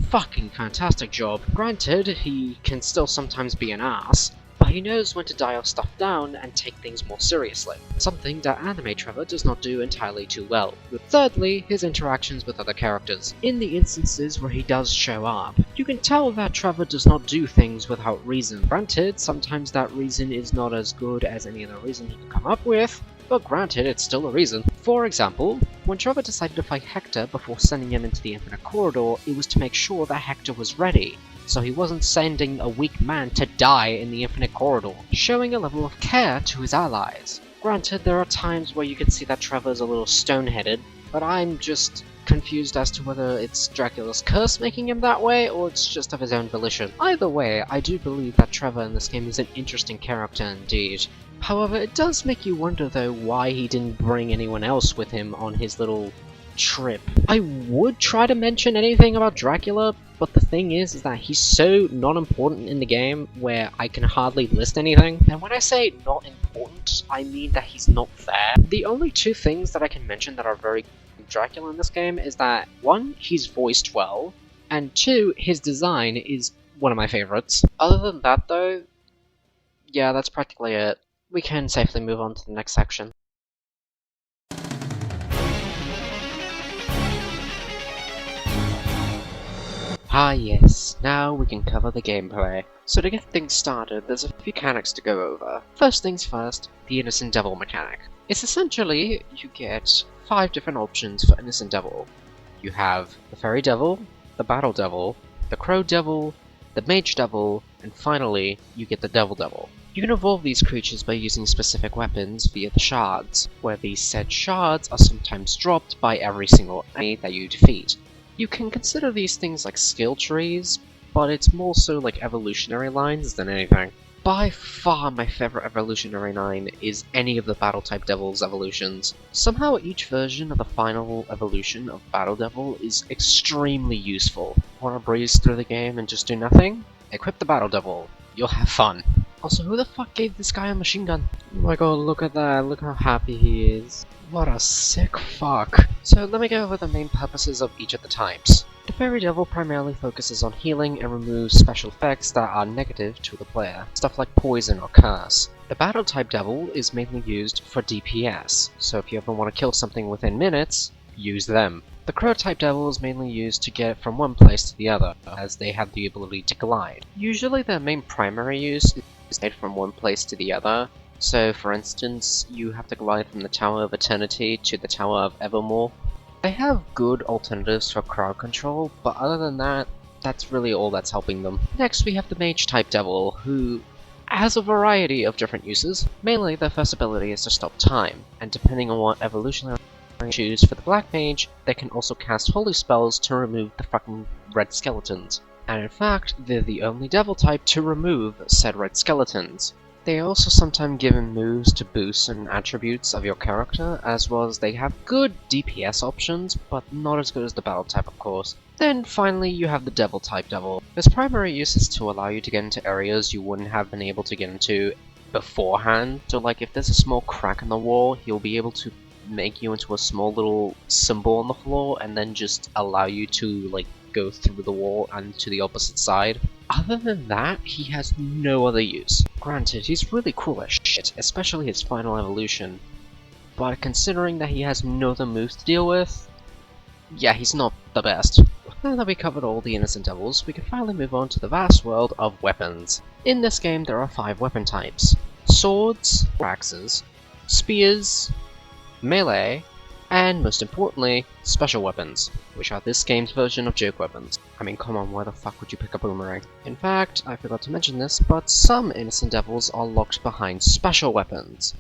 fucking fantastic job. Granted, he can still sometimes be an ass, but he knows when to dial stuff down and take things more seriously, something that anime Trevor does not do entirely too well. Thirdly, his interactions with other characters. In the instances where he does show up, you can tell that Trevor does not do things without reason. Granted, sometimes that reason is not as good as any other reason he can come up with, but granted, it's still a reason. For example, when Trevor decided to fight Hector before sending him into the Infinite Corridor, it was to make sure that Hector was ready, so he wasn't sending a weak man to die in the Infinite Corridor, showing a level of care to his allies. Granted, there are times where you can see that Trevor's a little stone-headed, but I'm just confused as to whether it's Dracula's curse making him that way, or it's just of his own volition. Either way, I do believe that Trevor in this game is an interesting character indeed. However, it does make you wonder though why he didn't bring anyone else with him on his little trip. I would try to mention anything about Dracula, but the thing is that he's so not important in the game where I can hardly list anything. And when I say not important, I mean that he's not there. The only two things that I can mention that are very Dracula in this game is that, one, he's voiced well, and two, his design is one of my favorites. Other than that though, yeah, that's practically it. We can safely move on to the next section. Ah yes, now we can cover the gameplay. So to get things started, there's a few mechanics to go over. First things first, the Innocent Devil mechanic. It's essentially, you get 5 different options for Innocent Devil. You have the Fairy Devil, the Battle Devil, the Crow Devil, the Mage Devil, and finally, you get the Devil Devil. You can evolve these creatures by using specific weapons via the shards, where these said shards are sometimes dropped by every single enemy that you defeat. You can consider these things like skill trees, but it's more so like evolutionary lines than anything. By far my favorite evolutionary line is any of the Battle-type Devil's evolutions. Somehow each version of the final evolution of Battle Devil is extremely useful. Wanna breeze through the game and just do nothing? Equip the Battle Devil. You'll have fun. Also, who the fuck gave this guy a machine gun? Oh my god, look at that, look how happy he is. What a sick fuck. So let me go over the main purposes of each of the types. The Fairy Devil primarily focuses on healing and removes special effects that are negative to the player, stuff like poison or curse. The Battle type Devil is mainly used for DPS, so if you ever want to kill something within minutes, use them. The Crow type Devil is mainly used to get from one place to the other, as they have the ability to glide. Usually their main primary use is to get from one place to the other, so for instance, you have to glide from the Tower of Eternity to the Tower of Evermore. They have good alternatives for crowd control, but other than that, that's really all that's helping them. Next we have the Mage type Devil, who has a variety of different uses. Mainly their first ability is to stop time, and depending on what evolutionary choose for the Black Mage, they can also cast holy spells to remove the fucking red skeletons. And in fact, they're the only devil type to remove said red skeletons. They also sometimes give him moves to boost certain attributes of your character, as well as they have good DPS options, but not as good as the battle type, of course. Then finally you have the devil type devil. His primary use is to allow you to get into areas you wouldn't have been able to get into beforehand. So like if there's a small crack in the wall, he'll be able to make you into a small little symbol on the floor and then just allow you to like go through the wall and to the opposite side. Other than that, he has no other use. Granted, he's really cool as shit, especially his final evolution, but considering that he has no other moves to deal with, yeah, he's not the best. Now that we covered all the innocent devils, we can finally move on to the vast world of weapons. In this game, there are 5 weapon types: swords, or axes, spears, melee, and most importantly, special weapons, which are this game's version of joke weapons. I mean, come on, why the fuck would you pick up a boomerang? In fact, I forgot to mention this, but some innocent devils are locked behind special weapons,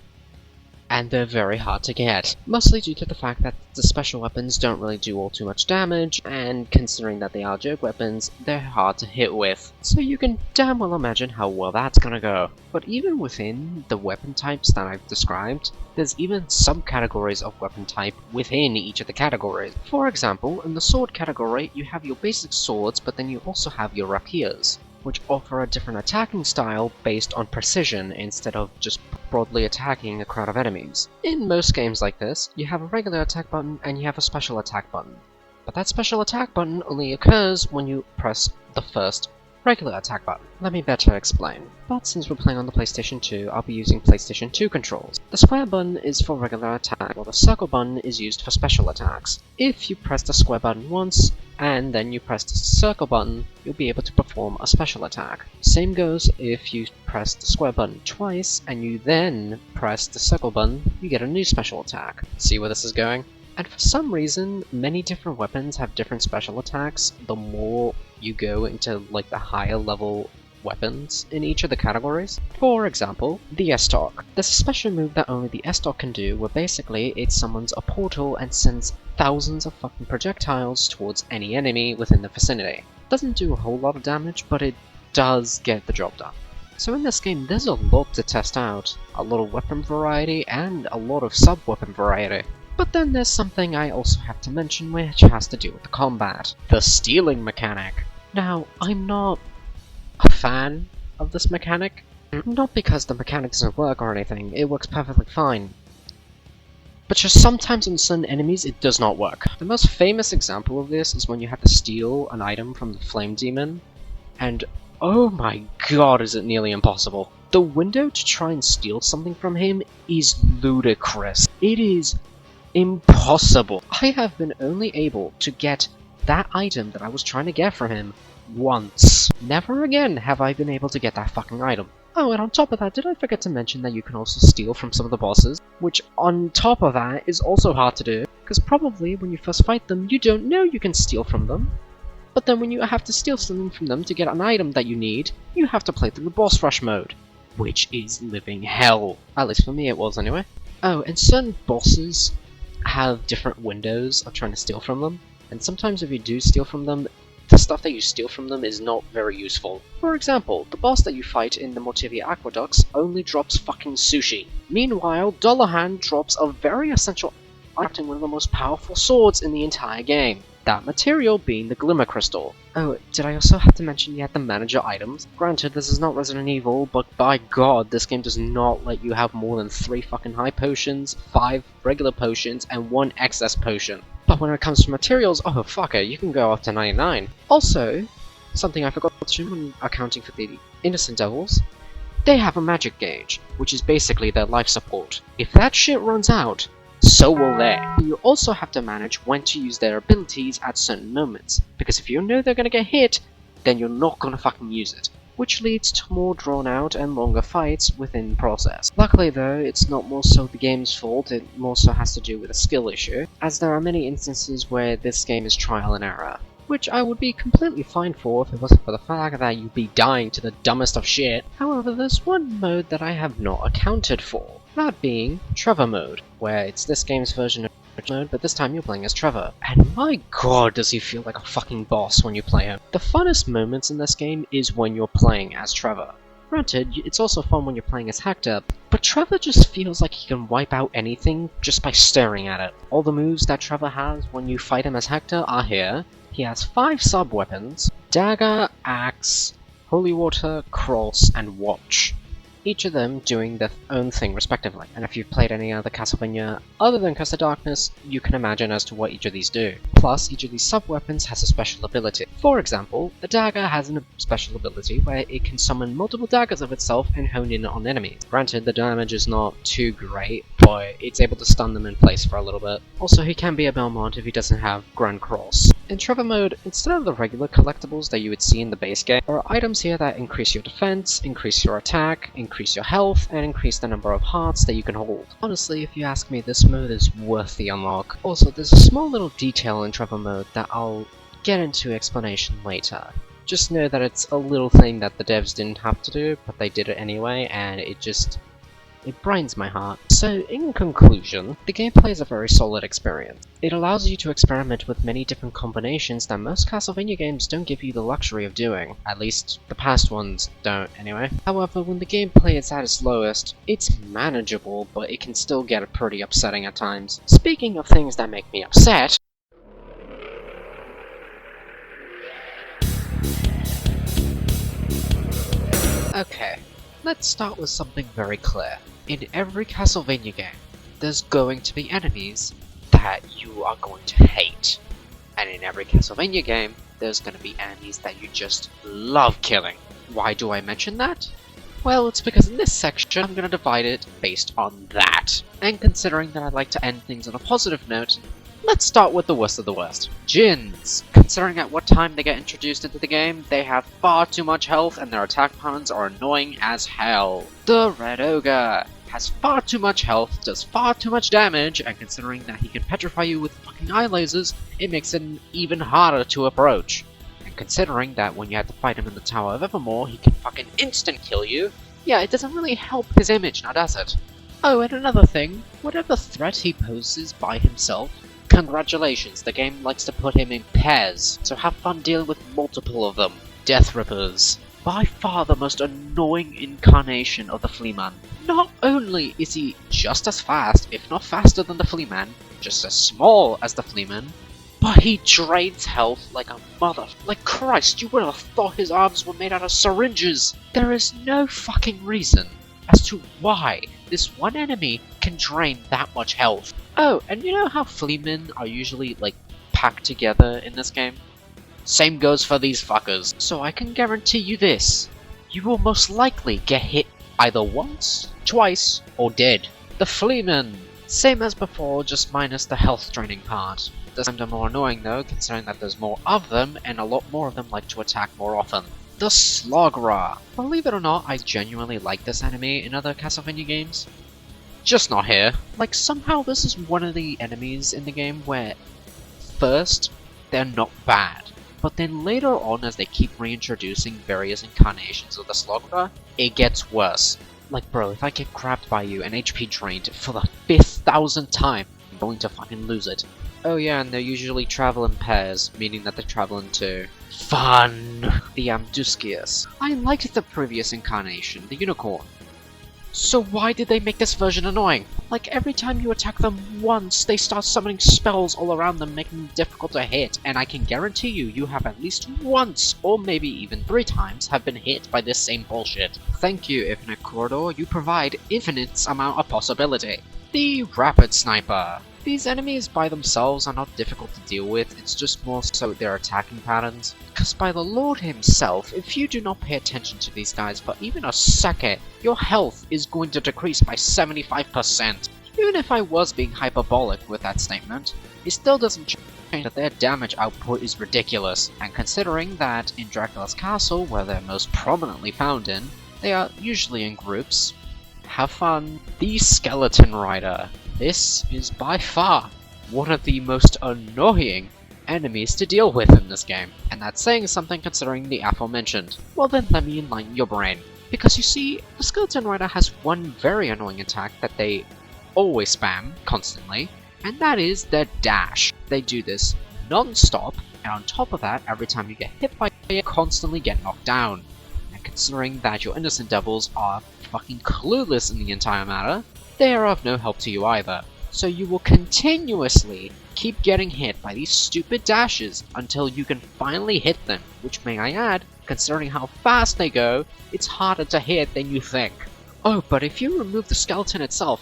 and they're very hard to get, mostly due to the fact that the special weapons don't really do all too much damage, and considering that they are joke weapons, they're hard to hit with, so you can damn well imagine how well that's gonna go. But even within the weapon types that I've described, there's even subcategories of weapon type within each of the categories. For example, in the sword category, you have your basic swords, but then you also have your rapiers, which offer a different attacking style based on precision instead of just broadly attacking a crowd of enemies. In most games like this, you have a regular attack button and you have a special attack button, but that special attack button only occurs when you press the first regular attack button. Let me better explain. But since we're playing on the PlayStation 2, I'll be using PlayStation 2 controls. The square button is for regular attack, while the circle button is used for special attacks. If you press the square button once, and then you press the circle button, you'll be able to perform a special attack. Same goes if you press the square button twice, and you then press the circle button, you get a new special attack. See where this is going? And for some reason, many different weapons have different special attacks the more you go into like the higher level weapons in each of the categories. For example, the S-Talk. There's a special move that only the S-Talk can do, where basically it summons a portal and sends thousands of fucking projectiles towards any enemy within the vicinity. Doesn't do a whole lot of damage, but it does get the job done. So in this game, there's a lot to test out. A lot of weapon variety and a lot of sub-weapon variety. But then there's something I also have to mention which has to do with the combat. The stealing mechanic. Now, I'm not a fan of this mechanic. Not because the mechanic doesn't work or anything, it works perfectly fine. But just sometimes on certain enemies it does not work. The most famous example of this is when you have to steal an item from the Flame Demon, and oh my god is it nearly impossible. The window to try and steal something from him is ludicrous. It is impossible. I have been only able to get that item that I was trying to get from him once. Never again have I been able to get that fucking item. Oh, and on top of that, did I forget to mention that you can also steal from some of the bosses? Which, on top of that, is also hard to do, because probably when you first fight them, you don't know you can steal from them. But then when you have to steal something from them to get an item that you need, you have to play through the boss rush mode, which is living hell. At least for me it was anyway. Oh, and certain bosses have different windows of trying to steal from them, and sometimes if you do steal from them, the stuff that you steal from them is not very useful. For example, the boss that you fight in the Motivia Aqueducts only drops fucking sushi. Meanwhile, Dullahan drops a very essential item, one of the most powerful swords in the entire game. That material being the Glimmer Crystal. Oh, did I also have to mention you had the manager items? Granted, this is not Resident Evil, but by god, this game does not let you have more than 3 fucking high potions, 5 regular potions, and 1 excess potion. But when it comes to materials, oh fuck it, you can go up to 99. Also, something I forgot to mention when accounting for the Innocent Devils, they have a magic gauge, which is basically their life support. If that shit runs out, so will they. You also have to manage when to use their abilities at certain moments, because if you know they're gonna get hit, then you're not gonna fucking use it, which leads to more drawn out and longer fights within the process. Luckily though, it's not more so the game's fault, it more so has to do with a skill issue, as there are many instances where this game is trial and error, which I would be completely fine for if it wasn't for the fact that you'd be dying to the dumbest of shit. However, there's one mode that I have not accounted for, that being Trevor mode, where it's this game's version of mode, but this time you're playing as Trevor. And my god does he feel like a fucking boss when you play him. The funnest moments in this game is when you're playing as Trevor. Granted, it's also fun when you're playing as Hector, but Trevor just feels like he can wipe out anything just by staring at it. All the moves that Trevor has when you fight him as Hector are here. He has 5 sub-weapons: Dagger, Axe, Holy Water, Cross, and Watch. Each of them doing their own thing respectively. And if you've played any other Castlevania other than Curse of Darkness, you can imagine as to what each of these do. Plus, each of these sub-weapons has a special ability. For example, the dagger has a special ability where it can summon multiple daggers of itself and hone in on enemies. Granted, the damage is not too great, but it's able to stun them in place for a little bit. Also, he can be a Belmont if he doesn't have Grand Cross. In Trevor mode, instead of the regular collectibles that you would see in the base game, there are items here that increase your defense, increase your attack, increase your health, and increase the number of hearts that you can hold. Honestly, if you ask me, this mode is worth the unlock. Also, there's a small little detail in Trevor mode that I'll get into explanation later. Just know that it's a little thing that the devs didn't have to do, but they did it anyway, and it brightens my heart. So, in conclusion, the gameplay is a very solid experience. It allows you to experiment with many different combinations that most Castlevania games don't give you the luxury of doing. At least, the past ones don't, anyway. However, when the gameplay is at its lowest, it's manageable, but it can still get pretty upsetting at times. Speaking of things that make me upset, okay, let's start with something very clear. In every Castlevania game, there's going to be enemies that you are going to hate. And in every Castlevania game, there's going to be enemies that you just love killing. Why do I mention that? Well, it's because in this section, I'm going to divide it based on that. And considering that I like to end things on a positive note, let's start with the worst of the worst. Djinns. Considering at what time they get introduced into the game, they have far too much health and their attack patterns are annoying as hell. The Red Ogre has far too much health, does far too much damage, and considering that he can petrify you with fucking eye lasers, it makes it even harder to approach. And considering that when you have to fight him in the Tower of Evermore, he can fucking instant kill you, yeah, it doesn't really help his image, now does it? Oh, and another thing, whatever threat he poses by himself, congratulations, the game likes to put him in pairs, so have fun dealing with multiple of them. Death Rippers. By far the most annoying incarnation of the Fleaman. Not only is he just as fast, if not faster than the Fleaman, just as small as the Fleaman, but he drains health like a mother. Like Christ, you would have thought his arms were made out of syringes! There is no fucking reason as to why this one enemy can drain that much health. Oh, and you know how Fleamen are usually, like, packed together in this game? Same goes for these fuckers. So I can guarantee you this. You will most likely get hit either once, twice, or dead. The Fleamen. Same as before, just minus the health draining part. This time they're more annoying though, considering that there's more of them, and a lot more of them like to attack more often. The Slogra. Believe it or not, I genuinely like this enemy in other Castlevania games. Just not here. Like, somehow this is one of the enemies in the game where, first, they're not bad. But then later on, as they keep reintroducing various incarnations of the Slogra, it gets worse. Like, bro, if I get grabbed by you and HP drained for the 5,000th time, I'm going to fucking lose it. Oh yeah, and they usually travel in pairs, meaning that they're traveling to fun. The Amduskius. I liked the previous incarnation, the Unicorn. So why did they make this version annoying? Like, every time you attack them once, they start summoning spells all around them, making them difficult to hit, and I can guarantee you have at least once, or maybe even 3 times, have been hit by this same bullshit. Thank you, Infinite Corridor, you provide infinite amount of possibility. The Rapid Sniper. These enemies by themselves are not difficult to deal with, it's just more so their attacking patterns. Because by the Lord himself, if you do not pay attention to these guys for even a second, your health is going to decrease by 75%. Even if I was being hyperbolic with that statement, it still doesn't change that their damage output is ridiculous. And considering that in Dracula's Castle, where they're most prominently found in, they are usually in groups, have fun. The Skeleton Rider. This is by far one of the most annoying enemies to deal with in this game, and that's saying something considering the aforementioned. Well then, let me enlighten your brain. Because you see, the Skeleton Rider has one very annoying attack that they always spam, constantly, and that is their dash. They do this non-stop, and on top of that, every time you get hit by it, you constantly get knocked down. And considering that your innocent devils are fucking clueless in the entire matter, they are of no help to you either. So you will continuously keep getting hit by these stupid dashes until you can finally hit them, which may I add, considering how fast they go, it's harder to hit than you think. Oh, but if you remove the skeleton itself,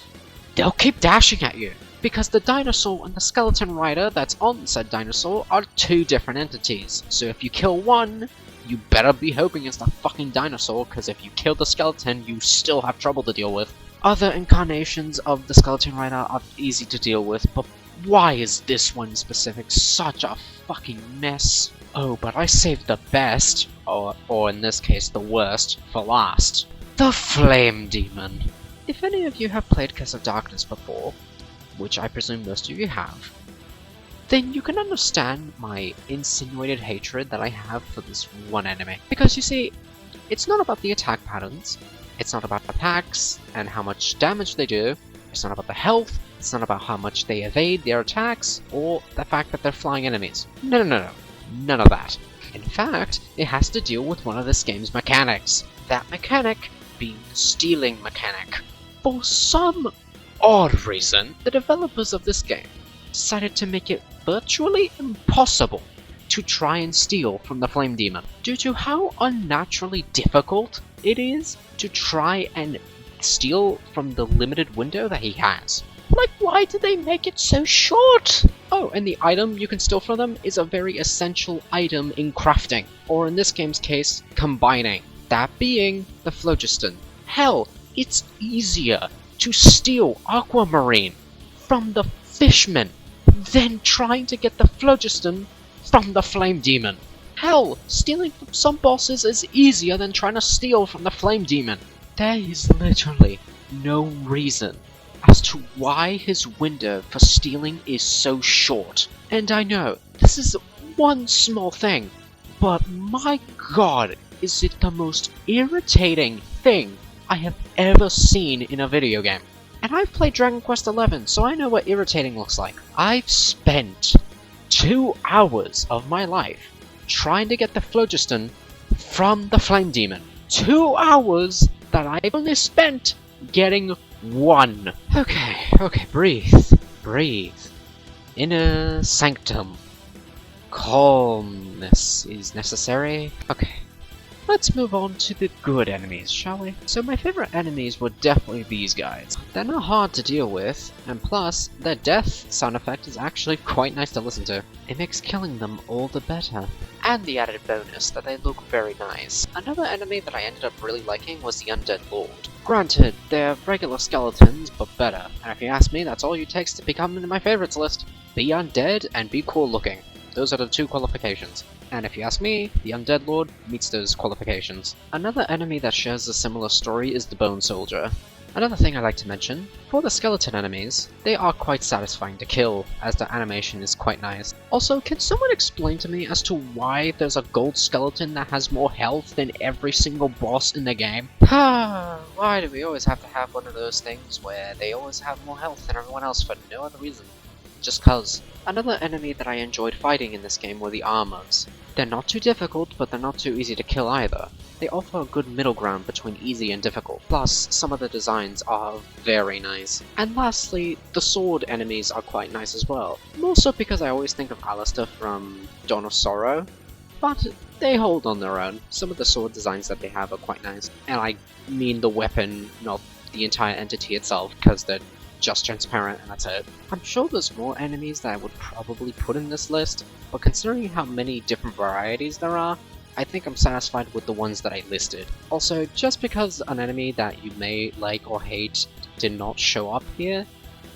they'll keep dashing at you, because the dinosaur and the skeleton rider that's on said dinosaur are two different entities. So if you kill one, you better be hoping it's the fucking dinosaur, because if you kill the skeleton, you still have trouble to deal with. Other incarnations of the skeleton rider are easy to deal with, but why is this one specific such a fucking mess? Oh, but I saved the best, or in this case the worst, for last. The Flame Demon. If any of you have played Kiss of Darkness before, which I presume most of you have, then you can understand my insinuated hatred that I have for this one enemy. Because you see, it's not about the attack patterns, it's not about attacks and how much damage they do, it's not about the health, it's not about how much they evade their attacks, or the fact that they're flying enemies. No, none of that. In fact, it has to deal with one of this game's mechanics. That mechanic being the stealing mechanic. For some odd reason, the developers of this game decided to make it virtually impossible to try and steal from the Flame Demon, due to how unnaturally difficult it is to try and steal from the limited window that he has. Like, why did they make it so short? Oh, and the item you can steal from them is a very essential item in crafting, or in this game's case, combining. That being the phlogiston. Hell, it's easier to steal aquamarine from the fishman than trying to get the phlogiston from the Flame Demon. Hell, stealing from some bosses is easier than trying to steal from the Flame Demon. There is literally no reason as to why his window for stealing is so short. And I know, this is one small thing, but my god, is it the most irritating thing I have ever seen in a video game. And I've played Dragon Quest XI, so I know what irritating looks like. I've spent 2 hours of my life trying to get the phlogiston from the Flame Demon. 2 hours that I've only spent getting one. Okay, breathe. Inner sanctum. Calmness is necessary. Okay. Let's move on to the good enemies, shall we? So my favorite enemies were definitely these guys. They're not hard to deal with, and plus, their death sound effect is actually quite nice to listen to. It makes killing them all the better. And the added bonus that they look very nice. Another enemy that I ended up really liking was the Undead Lord. Granted, they're regular skeletons, but better. And if you ask me, that's all it takes to become in my favorites list. Be undead and be cool looking. Those are the 2 qualifications. And if you ask me, the Undead Lord meets those qualifications. Another enemy that shares a similar story is the Bone Soldier. Another thing I like to mention, for the skeleton enemies, they are quite satisfying to kill, as the animation is quite nice. Also, can someone explain to me as to why there's a gold skeleton that has more health than every single boss in the game? Why do we always have to have one of those things where they always have more health than everyone else for no other reason? Just cuz. Another enemy that I enjoyed fighting in this game were the Armors. They're not too difficult, but they're not too easy to kill either. They offer a good middle ground between easy and difficult, plus some of the designs are very nice. And lastly, the sword enemies are quite nice as well. More so because I always think of Alistair from Dawn of Sorrow, but they hold on their own. Some of the sword designs that they have are quite nice. And I mean the weapon, not the entire entity itself, because they're just transparent and that's it. I'm sure there's more enemies that I would probably put in this list, but considering how many different varieties there are, I think I'm satisfied with the ones that I listed. Also, just because an enemy that you may like or hate did not show up here,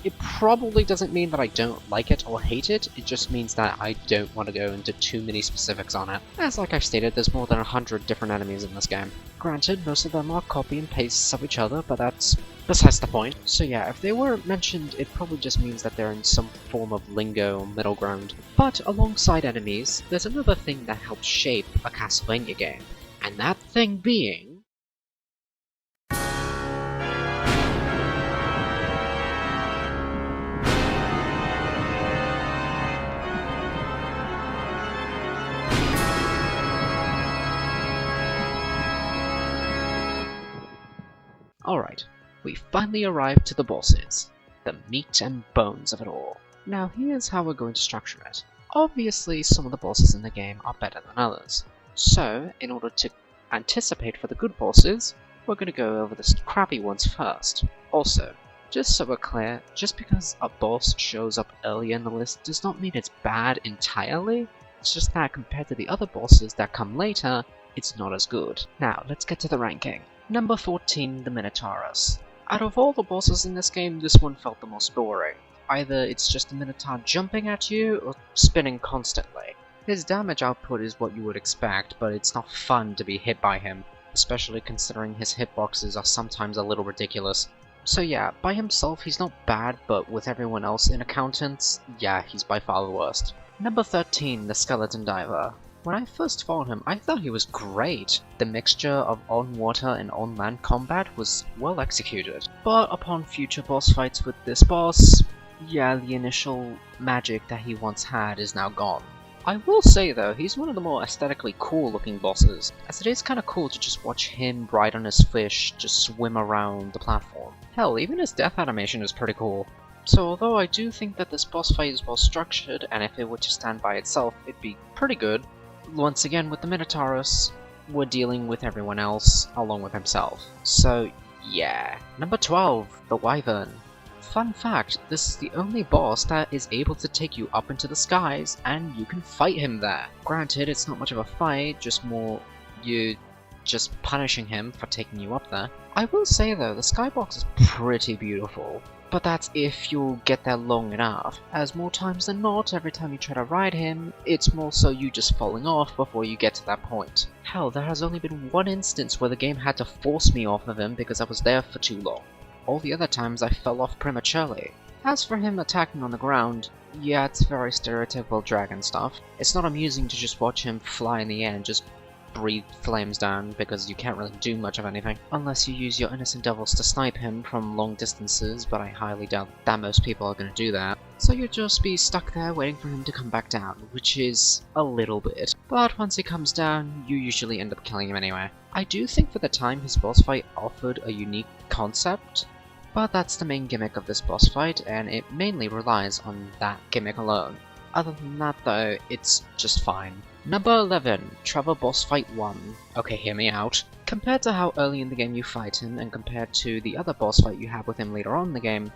it probably doesn't mean that I don't like it or hate it, it just means that I don't want to go into too many specifics on it. As like I've stated, there's more than 100 different enemies in this game. Granted, most of them are copy and pastes of each other, but that's besides the point. So yeah, if they weren't mentioned, it probably just means that they're in some form of lingo or middle ground. But alongside enemies, there's another thing that helps shape a Castlevania game, and that thing being Alright, we finally arrived to the bosses, the meat and bones of it all. Now here's how we're going to structure it. Obviously, some of the bosses in the game are better than others. So, in order to anticipate for the good bosses, we're going to go over the crappy ones first. Also, just so we're clear, just because a boss shows up early in the list does not mean it's bad entirely. It's just that compared to the other bosses that come later, it's not as good. Now, let's get to the ranking. Number 14, the Minotaurus. Out of all the bosses in this game, this one felt the most boring. Either it's just a Minotaur jumping at you, or spinning constantly. His damage output is what you would expect, but it's not fun to be hit by him, especially considering his hitboxes are sometimes a little ridiculous. So yeah, by himself he's not bad, but with everyone else in accountants, yeah, he's by far the worst. Number 13, the Skeleton Diver. When I first fought him, I thought he was great. The mixture of on-water and on-land combat was well executed. But upon future boss fights with this boss, yeah, the initial magic that he once had is now gone. I will say though, he's one of the more aesthetically cool looking bosses, as it is kinda cool to just watch him ride on his fish just swim around the platform. Hell, even his death animation is pretty cool. So although I do think that this boss fight is well structured, and if it were to stand by itself, it'd be pretty good, once again with the Minotaurus, we're dealing with everyone else along with himself. So yeah. Number 12, the Wyvern. Fun fact, this is the only boss that is able to take you up into the skies, and you can fight him there. Granted, it's not much of a fight, just more you just punishing him for taking you up there. I will say though, the skybox is pretty beautiful, but that's if you'll get there long enough, as more times than not, every time you try to ride him, it's more so you just falling off before you get to that point. Hell, there has only been one instance where the game had to force me off of him because I was there for too long. All the other times I fell off prematurely. As for him attacking on the ground, yeah, it's very stereotypical dragon stuff. It's not amusing to just watch him fly in the air and just breathe flames down, because you can't really do much of anything. Unless you use your innocent devils to snipe him from long distances, but I highly doubt that most people are going to do that. So you'll just be stuck there waiting for him to come back down, which is a little bit. But once he comes down, you usually end up killing him anyway. I do think for the time his boss fight offered a unique concept, but that's the main gimmick of this boss fight, and it mainly relies on that gimmick alone. Other than that though, it's just fine. Number 11, Trevor Boss Fight 1. Okay, hear me out. Compared to how early in the game you fight him, and compared to the other boss fight you have with him later on in the game,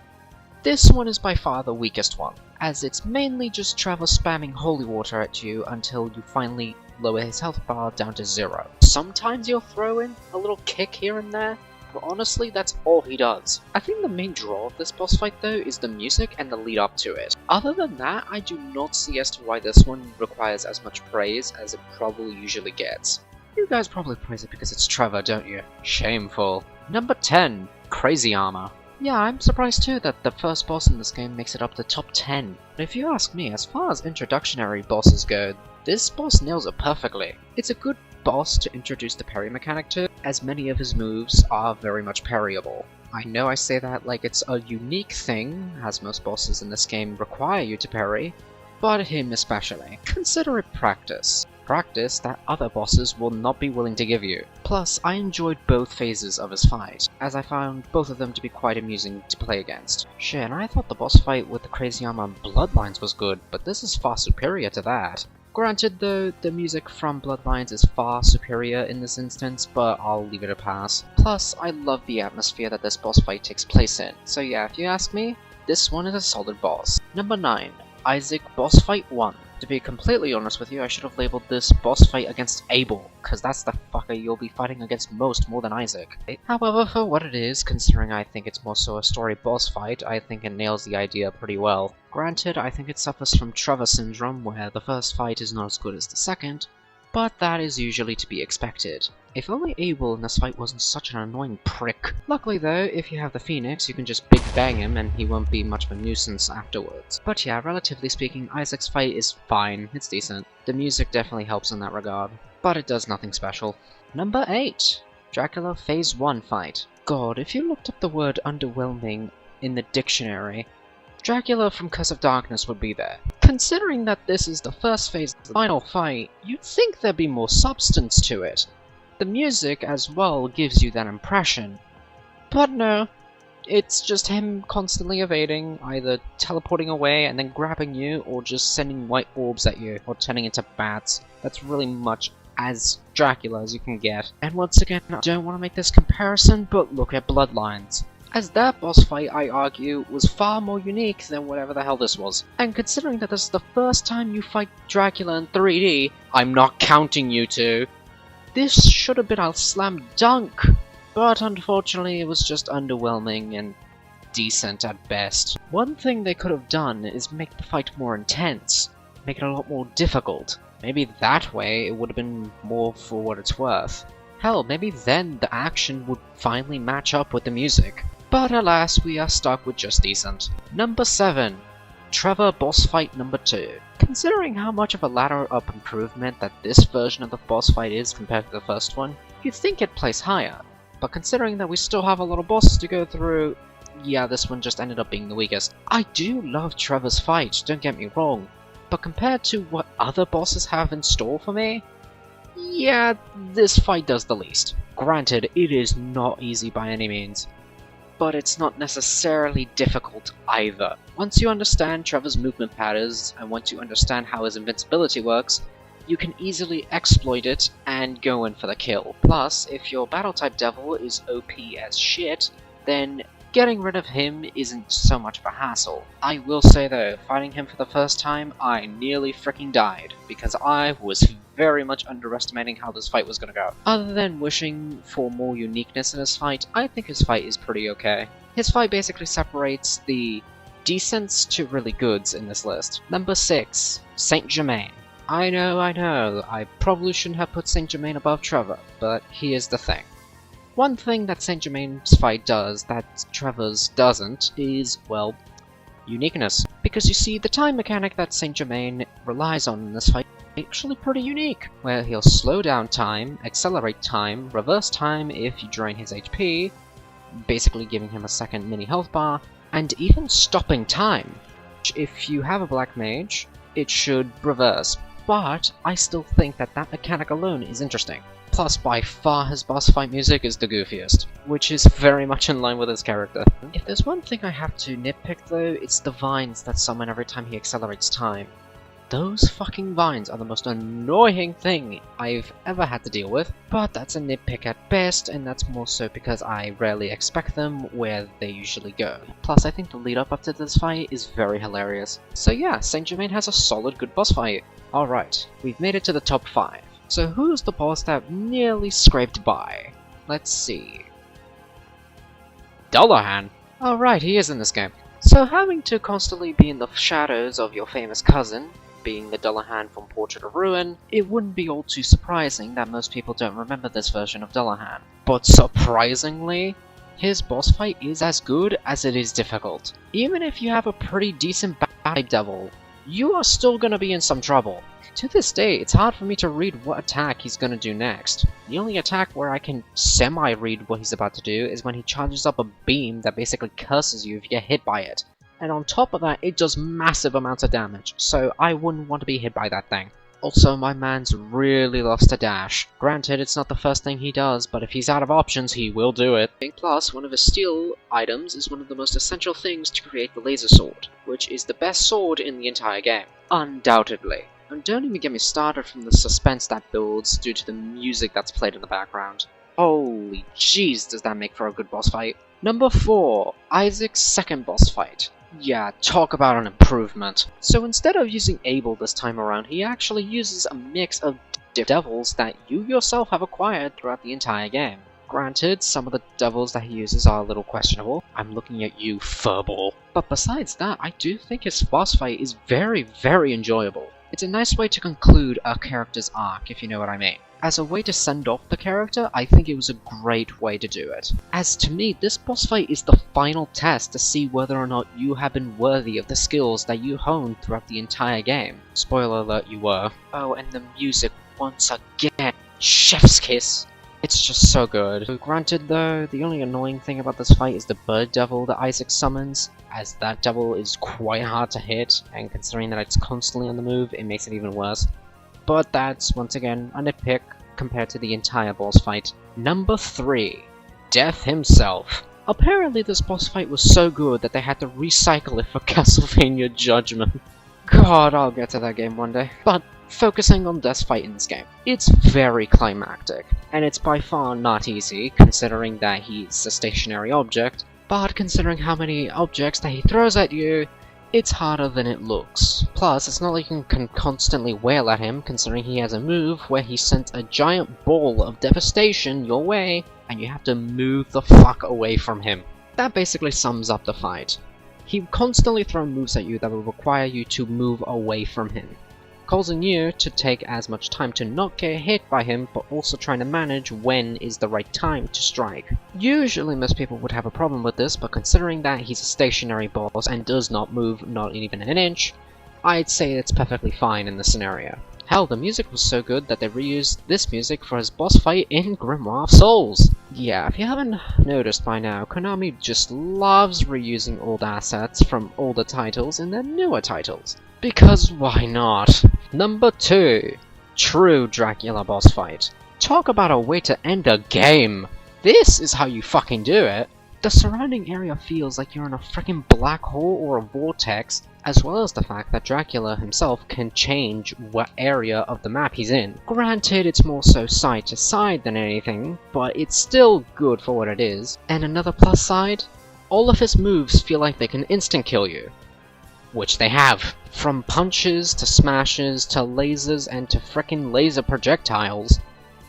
this one is by far the weakest one, as it's mainly just Trevor spamming holy water at you until you finally lower his health bar down to 0. Sometimes you'll throw in a little kick here and there, but honestly that's all he does. I think the main draw of this boss fight though is the music and the lead up to it. Other than that, I do not see as to why this one requires as much praise as it probably usually gets. You guys probably praise it because it's Trevor, don't you? Shameful. Number 10, Crazy Armor. Yeah, I'm surprised too that the first boss in this game makes it up to top 10. But if you ask me, as far as introductionary bosses go, this boss nails it perfectly. It's a good boss to introduce the parry mechanic to, as many of his moves are very much parryable. I know I say that like it's a unique thing, as most bosses in this game require you to parry, but him especially. Consider it practice. Practice that other bosses will not be willing to give you. Plus, I enjoyed both phases of his fight, as I found both of them to be quite amusing to play against. Shit, and I thought the boss fight with the Crazy Armor Bloodlines was good, but this is far superior to that. Granted though, the music from Bloodlines is far superior in this instance, but I'll leave it a pass. Plus, I love the atmosphere that this boss fight takes place in, so yeah, if you ask me, this one is a solid boss. Number 9, Isaac Boss Fight 1. To be completely honest with you, I should have labeled this boss fight against Abel, cause that's the fucker you'll be fighting against most more than Isaac. However, for what it is, considering I think it's more so a story boss fight, I think it nails the idea pretty well. Granted, I think it suffers from Trevor syndrome, where the first fight is not as good as the second, but that is usually to be expected. If only Abel in this fight wasn't such an annoying prick. Luckily though, if you have the Phoenix, you can just big bang him and he won't be much of a nuisance afterwards. But yeah, relatively speaking, Isaac's fight is fine, it's decent. The music definitely helps in that regard, but it does nothing special. Number 8, Dracula Phase 1 Fight. God, if you looked up the word underwhelming in the dictionary, Dracula from Curse of Darkness would be there. Considering that this is the first phase of the final fight, you'd think there'd be more substance to it. The music as well gives you that impression, But no, it's just him constantly evading, either teleporting away and then grabbing you, or just sending white orbs at you, or turning into bats. That's really much as Dracula as you can get. And once again, I don't want to make this comparison, but look at Bloodlines. As that boss fight, I argue, was far more unique than whatever the hell this was. And considering that this is the first time you fight Dracula in 3D, I'm not counting you two, this should have been a slam dunk! But unfortunately it was just underwhelming and decent at best. One thing they could have done is make the fight more intense, make it a lot more difficult. Maybe that way it would have been more for what it's worth. Hell, maybe then the action would finally match up with the music. But alas, we are stuck with just decent. Number 7. Trevor boss fight number 2. Considering how much of a ladder up improvement that this version of the boss fight is compared to the first one, you'd think it'd place higher. But considering that we still have a lot of bosses to go through, yeah, this one just ended up being the weakest. I do love Trevor's fight, don't get me wrong, but compared to what other bosses have in store for me, yeah, this fight does the least. Granted, it is not easy by any means, but it's not necessarily difficult either. Once you understand Trevor's movement patterns, and once you understand how his invincibility works, you can easily exploit it and go in for the kill. Plus, if your battle type devil is OP as shit, then getting rid of him isn't so much of a hassle. I will say though, fighting him for the first time, I nearly freaking died, because I was very much underestimating how this fight was gonna go. Other than wishing for more uniqueness in his fight, I think his fight is pretty okay. His fight basically separates the decents to really goods in this list. Number 6. Saint Germain. I know, I probably shouldn't have put Saint Germain above Trevor, but here's the thing. One thing that Saint Germain's fight does that Trevor's doesn't is, well, uniqueness. Because you see, the time mechanic that Saint Germain relies on in this fight is actually pretty unique, where he'll slow down time, accelerate time, reverse time if you drain his HP, basically giving him a second mini health bar, and even stopping time. If you have a black mage, it should reverse, but I still think that that mechanic alone is interesting. Plus, by far his boss fight music is the goofiest, which is very much in line with his character. If there's one thing I have to nitpick though, it's the vines that summon every time he accelerates time. Those fucking vines are the most annoying thing I've ever had to deal with, but that's a nitpick at best, and that's more so because I rarely expect them where they usually go. Plus, I think the lead up to this fight is very hilarious. So yeah, Saint Germain has a solid good boss fight. Alright, we've made it to the top 5. So who's the boss that nearly scraped by? Let's see. Dullahan! Alright, he is in this game. So having to constantly be in the shadows of your famous cousin, being the Dullahan from Portrait of Ruin, it wouldn't be all too surprising that most people don't remember this version of Dullahan. But surprisingly, his boss fight is as good as it is difficult. Even if you have a pretty decent bad devil, you are still gonna be in some trouble. To this day, it's hard for me to read what attack he's gonna do next. The only attack where I can semi-read what he's about to do is when he charges up a beam that basically curses you if you get hit by it. And on top of that, it does massive amounts of damage, so I wouldn't want to be hit by that thing. Also, my man's really loves to dash. Granted, it's not the first thing he does, but if he's out of options, he will do it. Plus, one of his steel items is one of the most essential things to create the laser sword, which is the best sword in the entire game. Undoubtedly. And don't even get me started from the suspense that builds due to the music that's played in the background. Holy jeez, does that make for a good boss fight. Number 4. Isaac's second boss fight. Yeah, talk about an improvement. So instead of using Abel this time around, he actually uses a mix of devils that you yourself have acquired throughout the entire game. Granted, some of the devils that he uses are a little questionable. I'm looking at you, furball. But besides that, I do think his boss fight is very, very enjoyable. It's a nice way to conclude a character's arc, if you know what I mean. As a way to send off the character, I think it was a great way to do it. As to me, this boss fight is the final test to see whether or not you have been worthy of the skills that you honed throughout the entire game. Spoiler alert, you were. Oh, and the music, once again, chef's kiss. It's just so good. Granted though, the only annoying thing about this fight is the bird devil that Isaac summons, as that devil is quite hard to hit, and considering that it's constantly on the move, it makes it even worse. But that's, once again, a nitpick compared to the entire boss fight. Number 3. Death himself. Apparently this boss fight was so good that they had to recycle it for Castlevania Judgment. God, I'll get to that game one day. But focusing on this fight in this game, it's very climactic, and it's by far not easy considering that he's a stationary object, but considering how many objects that he throws at you, it's harder than it looks. Plus, it's not like you can constantly wail at him, considering he has a move where he sends a giant ball of devastation your way, and you have to move the fuck away from him. That basically sums up the fight. He will constantly throw moves at you that will require you to move away from him, causing you to take as much time to not get hit by him, but also trying to manage when is the right time to strike. Usually most people would have a problem with this, but considering that he's a stationary boss and does not move not even an inch, I'd say it's perfectly fine in this scenario. Hell, the music was so good that they reused this music for his boss fight in Grimoire of Souls. Yeah, if you haven't noticed by now, Konami just loves reusing old assets from older titles in their newer titles. Because why not? Number 2. True Dracula boss fight. Talk about a way to end a game! This is how you fucking do it! The surrounding area feels like you're in a freaking black hole or a vortex, as well as the fact that Dracula himself can change what area of the map he's in. Granted, it's more so side to side than anything, but it's still good for what it is. And another plus side, all of his moves feel like they can instant kill you. Which they have. From punches to smashes to lasers and to frickin' laser projectiles,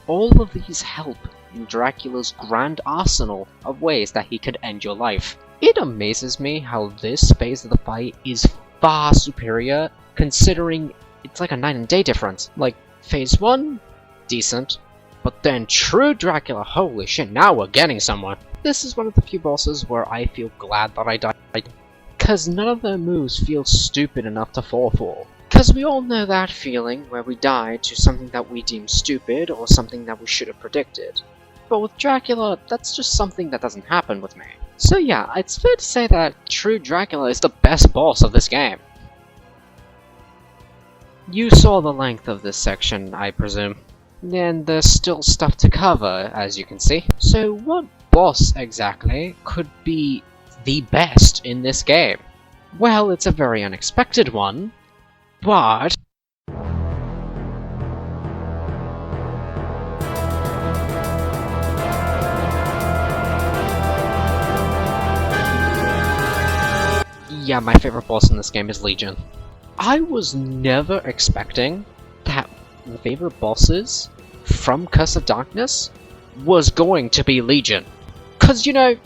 all of these help in Dracula's grand arsenal of ways that he could end your life. It amazes me how this phase of the fight is far superior, considering it's like a night and day difference. Like, phase 1, decent, but then True Dracula, holy shit, now we're getting somewhere. This is one of the few bosses where I feel glad that I died, cause none of their moves feel stupid enough to fall for. Cause we all know that feeling where we die to something that we deem stupid or something that we should have predicted. But with Dracula, that's just something that doesn't happen with me. So yeah, it's fair to say that True Dracula is the best boss of this game. You saw the length of this section, I presume. And there's still stuff to cover, as you can see. So what boss exactly could be the best in this game? Well, it's a very unexpected one, but yeah, my favorite boss in this game is Legion. I was never expecting that my favorite bosses from Curse of Darkness was going to be Legion. Cause, you know,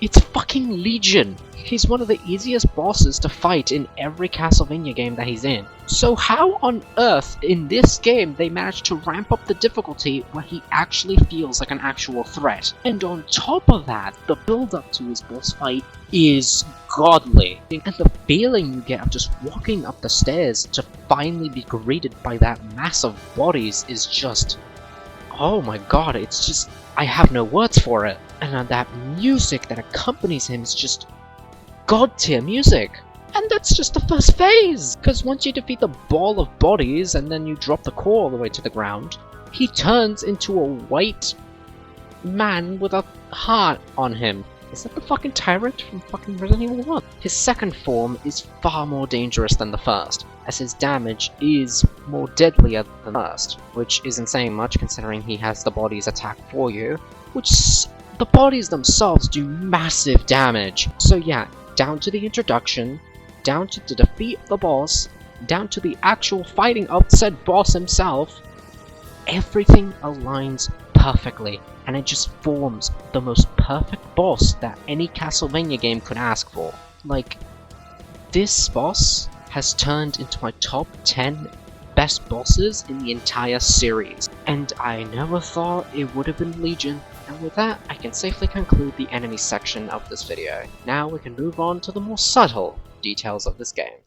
it's fucking Legion. He's one of the easiest bosses to fight in every Castlevania game that he's in. So how on earth in this game they managed to ramp up the difficulty where he actually feels like an actual threat? And on top of that, the build up to his boss fight is godly. And the feeling you get of just walking up the stairs to finally be greeted by that mass of bodies is just... oh my god, it's just... I have no words for it. And that music that accompanies him is just god tier music. And that's just the first phase! Because once you defeat the ball of bodies and then you drop the core all the way to the ground, he turns into a white man with a heart on him. Is that the fucking tyrant from fucking Resident Evil 1? His second form is far more dangerous than the first, as his damage is more deadlier than the first, which isn't saying much considering he has the bodies attack for you, which the bodies themselves do massive damage. So yeah, down to the introduction, down to the defeat of the boss, down to the actual fighting of said boss himself, everything aligns perfectly, and it just forms the most perfect boss that any Castlevania game could ask for. Like, this boss has turned into my top 10 best bosses in the entire series, and I never thought it would have been Legion. And with that, I can safely conclude the enemy section of this video. Now we can move on to the more subtle details of this game.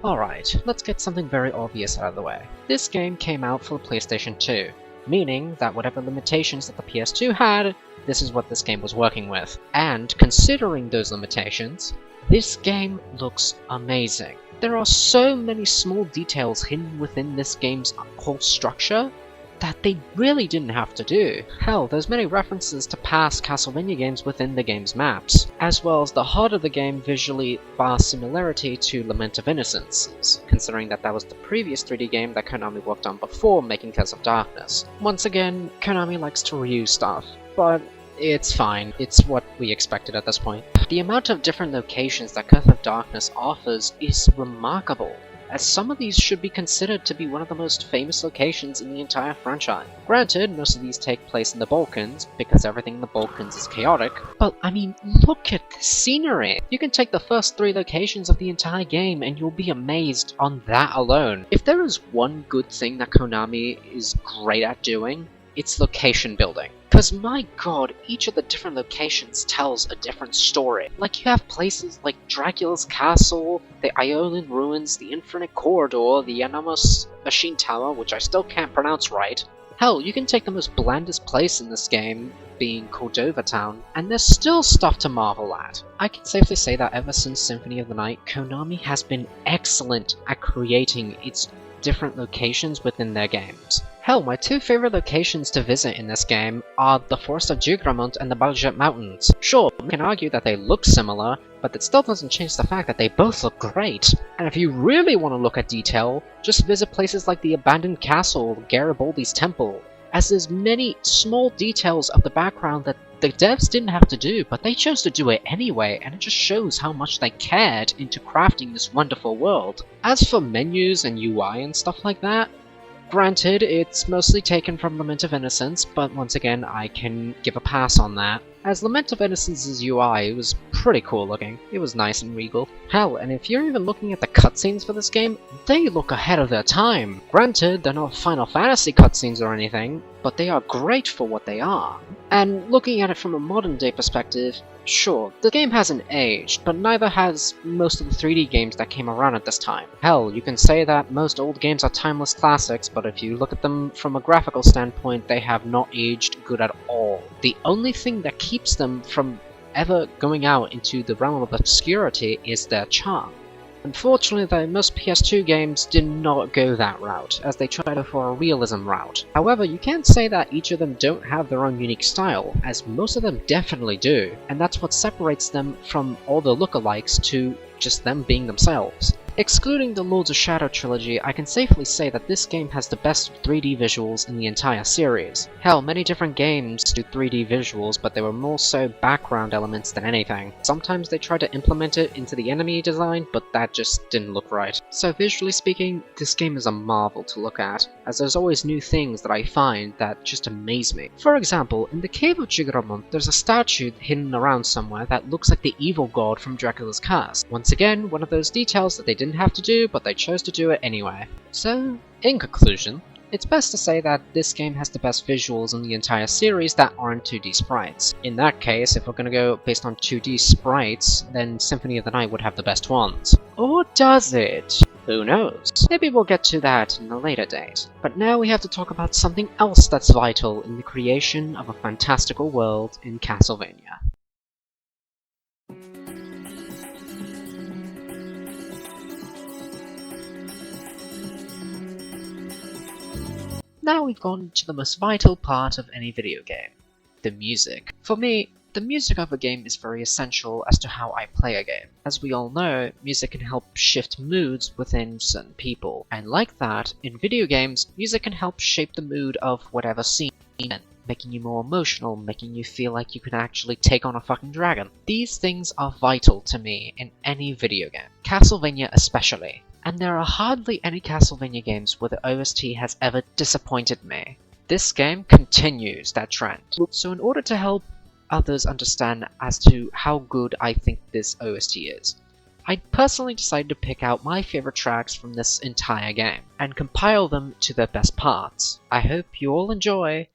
Alright, let's get something very obvious out of the way. This game came out for the PlayStation 2, meaning that whatever limitations that the PS2 had, this is what this game was working with. And considering those limitations, this game looks amazing. There are so many small details hidden within this game's whole structure that they really didn't have to do. Hell, there's many references to past Castlevania games within the game's maps, as well as the heart of the game visually bears similarity to Lament of Innocence, considering that that was the previous 3D game that Konami worked on before making Curse of Darkness. Once again, Konami likes to reuse stuff, but it's fine. It's what we expected at this point. The amount of different locations that Curse of Darkness offers is remarkable, as some of these should be considered to be one of the most famous locations in the entire franchise. Granted, most of these take place in the Balkans, because everything in the Balkans is chaotic, but I mean, look at the scenery! You can take the first 3 locations of the entire game and you'll be amazed on that alone. If there is one good thing that Konami is great at doing, it's location building. Cause my god, each of the different locations tells a different story. Like, you have places like Dracula's Castle, the Aeon Ruins, the Infinite Corridor, the Anonymous Machine Tower, which I still can't pronounce right. Hell, you can take the most blandest place in this game, being Cordova Town, and there's still stuff to marvel at. I can safely say that ever since Symphony of the Night, Konami has been excellent at creating its different locations within their games. Hell, my 2 favorite locations to visit in this game are the Forest of Jugramont and the Baljet Mountains. Sure, we can argue that they look similar, but that still doesn't change the fact that they both look great. And if you really want to look at detail, just visit places like the abandoned castle, Garibaldi's temple, as there's many small details of the background that the devs didn't have to do, but they chose to do it anyway, and it just shows how much they cared into crafting this wonderful world. As for menus and UI and stuff like that, granted, it's mostly taken from Lament of Innocence, but once again, I can give a pass on that. As Lament of Innocence's UI was pretty cool looking. It was nice and regal. Hell, and if you're even looking at the cutscenes for this game, they look ahead of their time. Granted, they're not Final Fantasy cutscenes or anything, but they are great for what they are. And looking at it from a modern day perspective, sure, the game hasn't aged, but neither has most of the 3D games that came around at this time. Hell, you can say that most old games are timeless classics, but if you look at them from a graphical standpoint, they have not aged good at all. The only thing that keeps them from ever going out into the realm of obscurity is their charm. Unfortunately though, most PS2 games did not go that route, as they tried to go for a realism route. However, you can't say that each of them don't have their own unique style, as most of them definitely do, and that's what separates them from all the lookalikes to just them being themselves. Excluding the Lords of Shadow trilogy, I can safely say that this game has the best 3D visuals in the entire series. Hell, many different games do 3D visuals, but they were more so background elements than anything. Sometimes they tried to implement it into the enemy design, but that just didn't look right. So visually speaking, this game is a marvel to look at, as there's always new things that I find that just amaze me. For example, in the Cave of Jigramont, there's a statue hidden around somewhere that looks like the evil god from Dracula's Curse. Once again, one of those details that they didn't have to do, but they chose to do it anyway. So, in conclusion, it's best to say that this game has the best visuals in the entire series that aren't 2D sprites. In that case, if we're gonna go based on 2D sprites, then Symphony of the Night would have the best ones. Or does it? Who knows? Maybe we'll get to that in a later date. But now we have to talk about something else that's vital in the creation of a fantastical world in Castlevania. Now we've gone to the most vital part of any video game, the music. For me, the music of a game is very essential as to how I play a game. As we all know, music can help shift moods within certain people, and like that, in video games, music can help shape the mood of whatever scene, making you more emotional, making you feel like you can actually take on a fucking dragon. These things are vital to me in any video game, Castlevania especially. And there are hardly any Castlevania games where the OST has ever disappointed me. This game continues that trend. So in order to help others understand as to how good I think this OST is, I personally decided to pick out my favorite tracks from this entire game, and compile them to their best parts. I hope you all enjoy.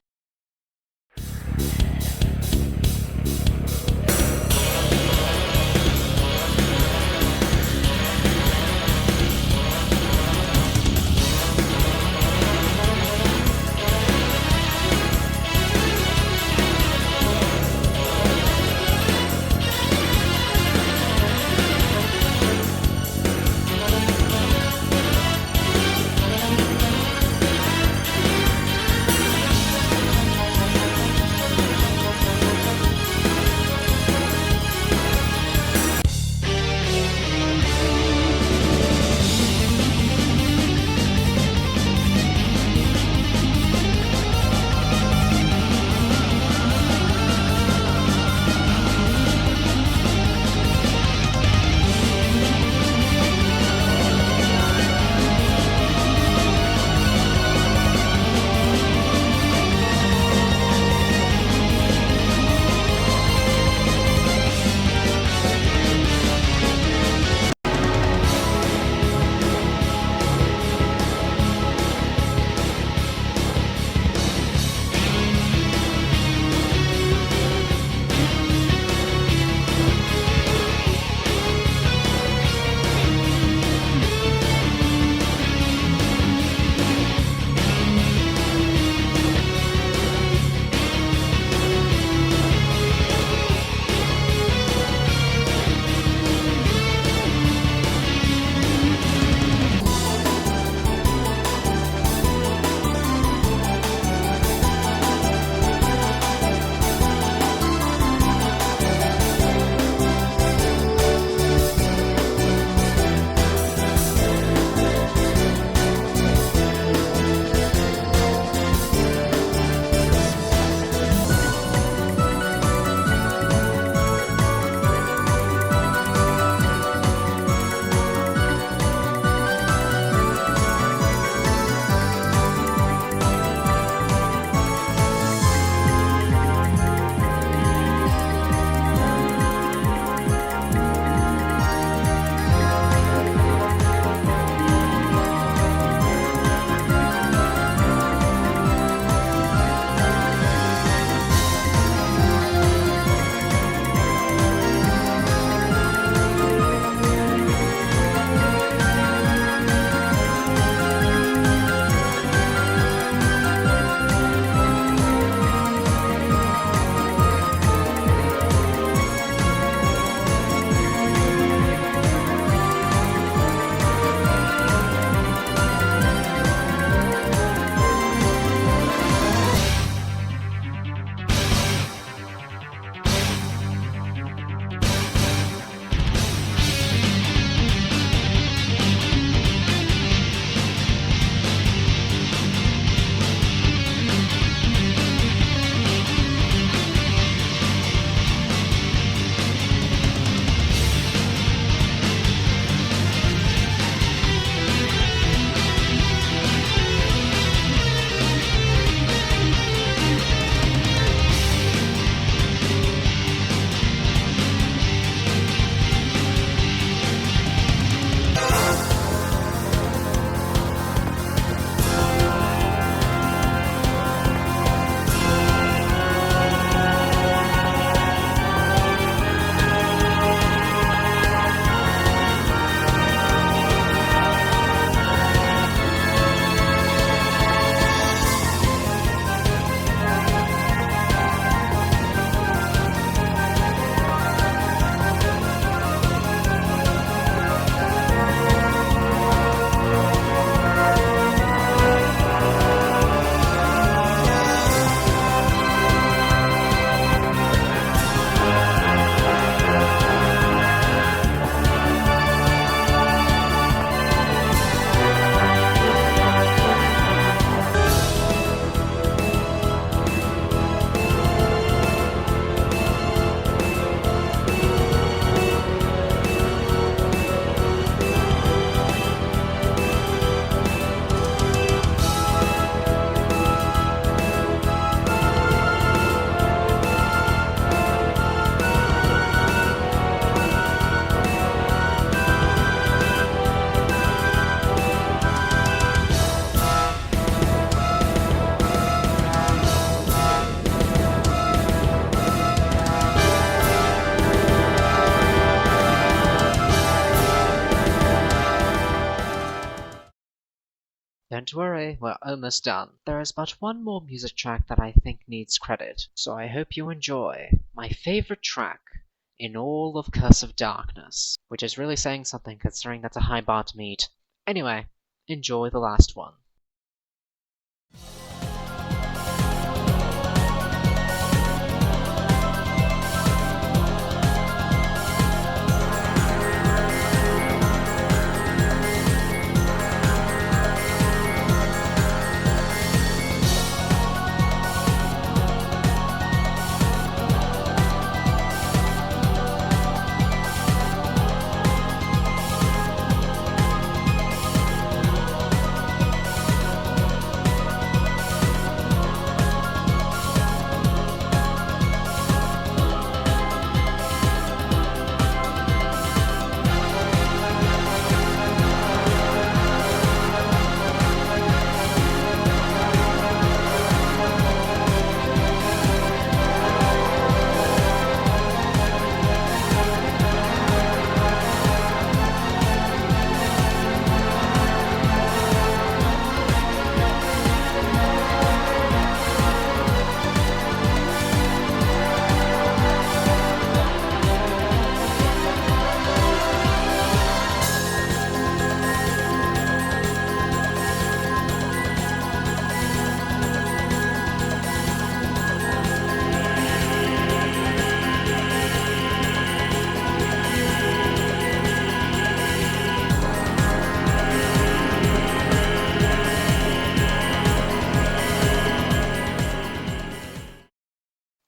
don't worry, we're almost done. There is but one more music track that I think needs credit, so I hope you enjoy my favorite track in all of Curse of Darkness, which is really saying something considering that's a high bar to meet. Anyway, enjoy the last one.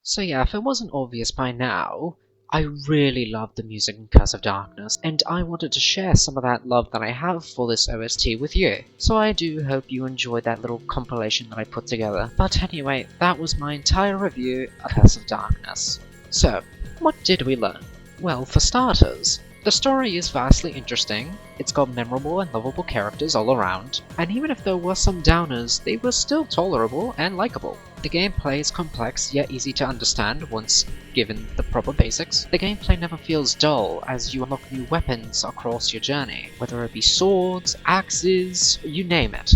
So yeah, if it wasn't obvious by now, I really love the music in Curse of Darkness, and I wanted to share some of that love that I have for this OST with you. So I do hope you enjoyed that little compilation that I put together. But anyway, that was my entire review of Curse of Darkness. So, what did we learn? Well, for starters, the story is vastly interesting, it's got memorable and lovable characters all around, and even if there were some downers, they were still tolerable and likable. The gameplay is complex yet easy to understand once given the proper basics. The gameplay never feels dull as you unlock new weapons across your journey, whether it be swords, axes, you name it.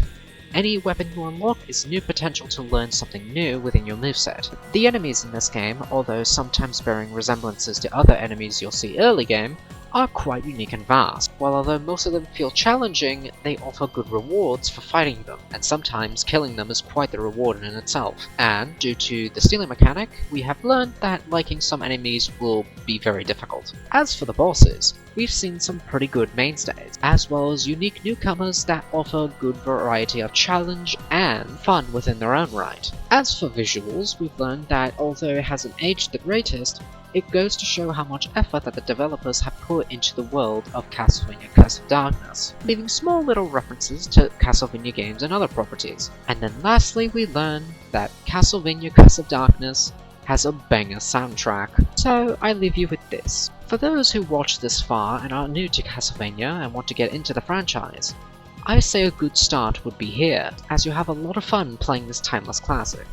Any weapon you unlock is new potential to learn something new within your moveset. The enemies in this game, although sometimes bearing resemblances to other enemies you'll see early game, are quite unique and vast, while although most of them feel challenging, they offer good rewards for fighting them, and sometimes killing them is quite the reward in itself. And due to the stealing mechanic, we have learned that liking some enemies will be very difficult. As for the bosses, we've seen some pretty good mainstays, as well as unique newcomers that offer good variety of challenge and fun within their own right. As for visuals, we've learned that although it hasn't aged the greatest, it goes to show how much effort that the developers have put into the world of Castlevania Curse of Darkness, leaving small little references to Castlevania games and other properties. And then lastly we learn that Castlevania Curse of Darkness has a banger soundtrack. So I leave you with this. For those who watch this far and are new to Castlevania and want to get into the franchise, I say a good start would be here, as you have a lot of fun playing this timeless classic.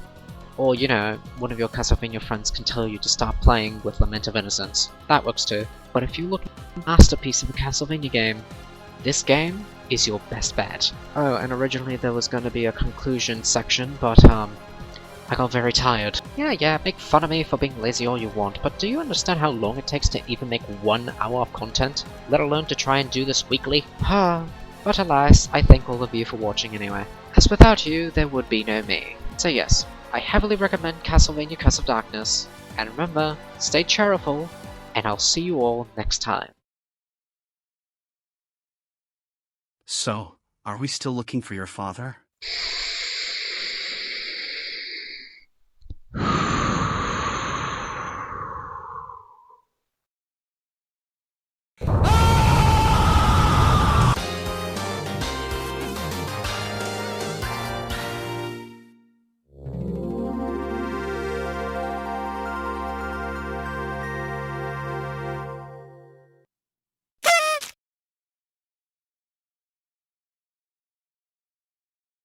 Or, you know, one of your Castlevania friends can tell you to start playing with Lament of Innocence. That works too. But if you look at the masterpiece of a Castlevania game, this game is your best bet. Oh, and originally there was going to be a conclusion section, but I got very tired. Yeah, make fun of me for being lazy all you want, but do you understand how long it takes to even make 1 hour of content? Let alone to try and do this weekly? But alas, I thank all of you for watching anyway, as without you, there would be no me. So yes, I heavily recommend Castlevania Curse of Darkness, and remember, stay cherryful, and I'll see you all next time. So, are we still looking for your father?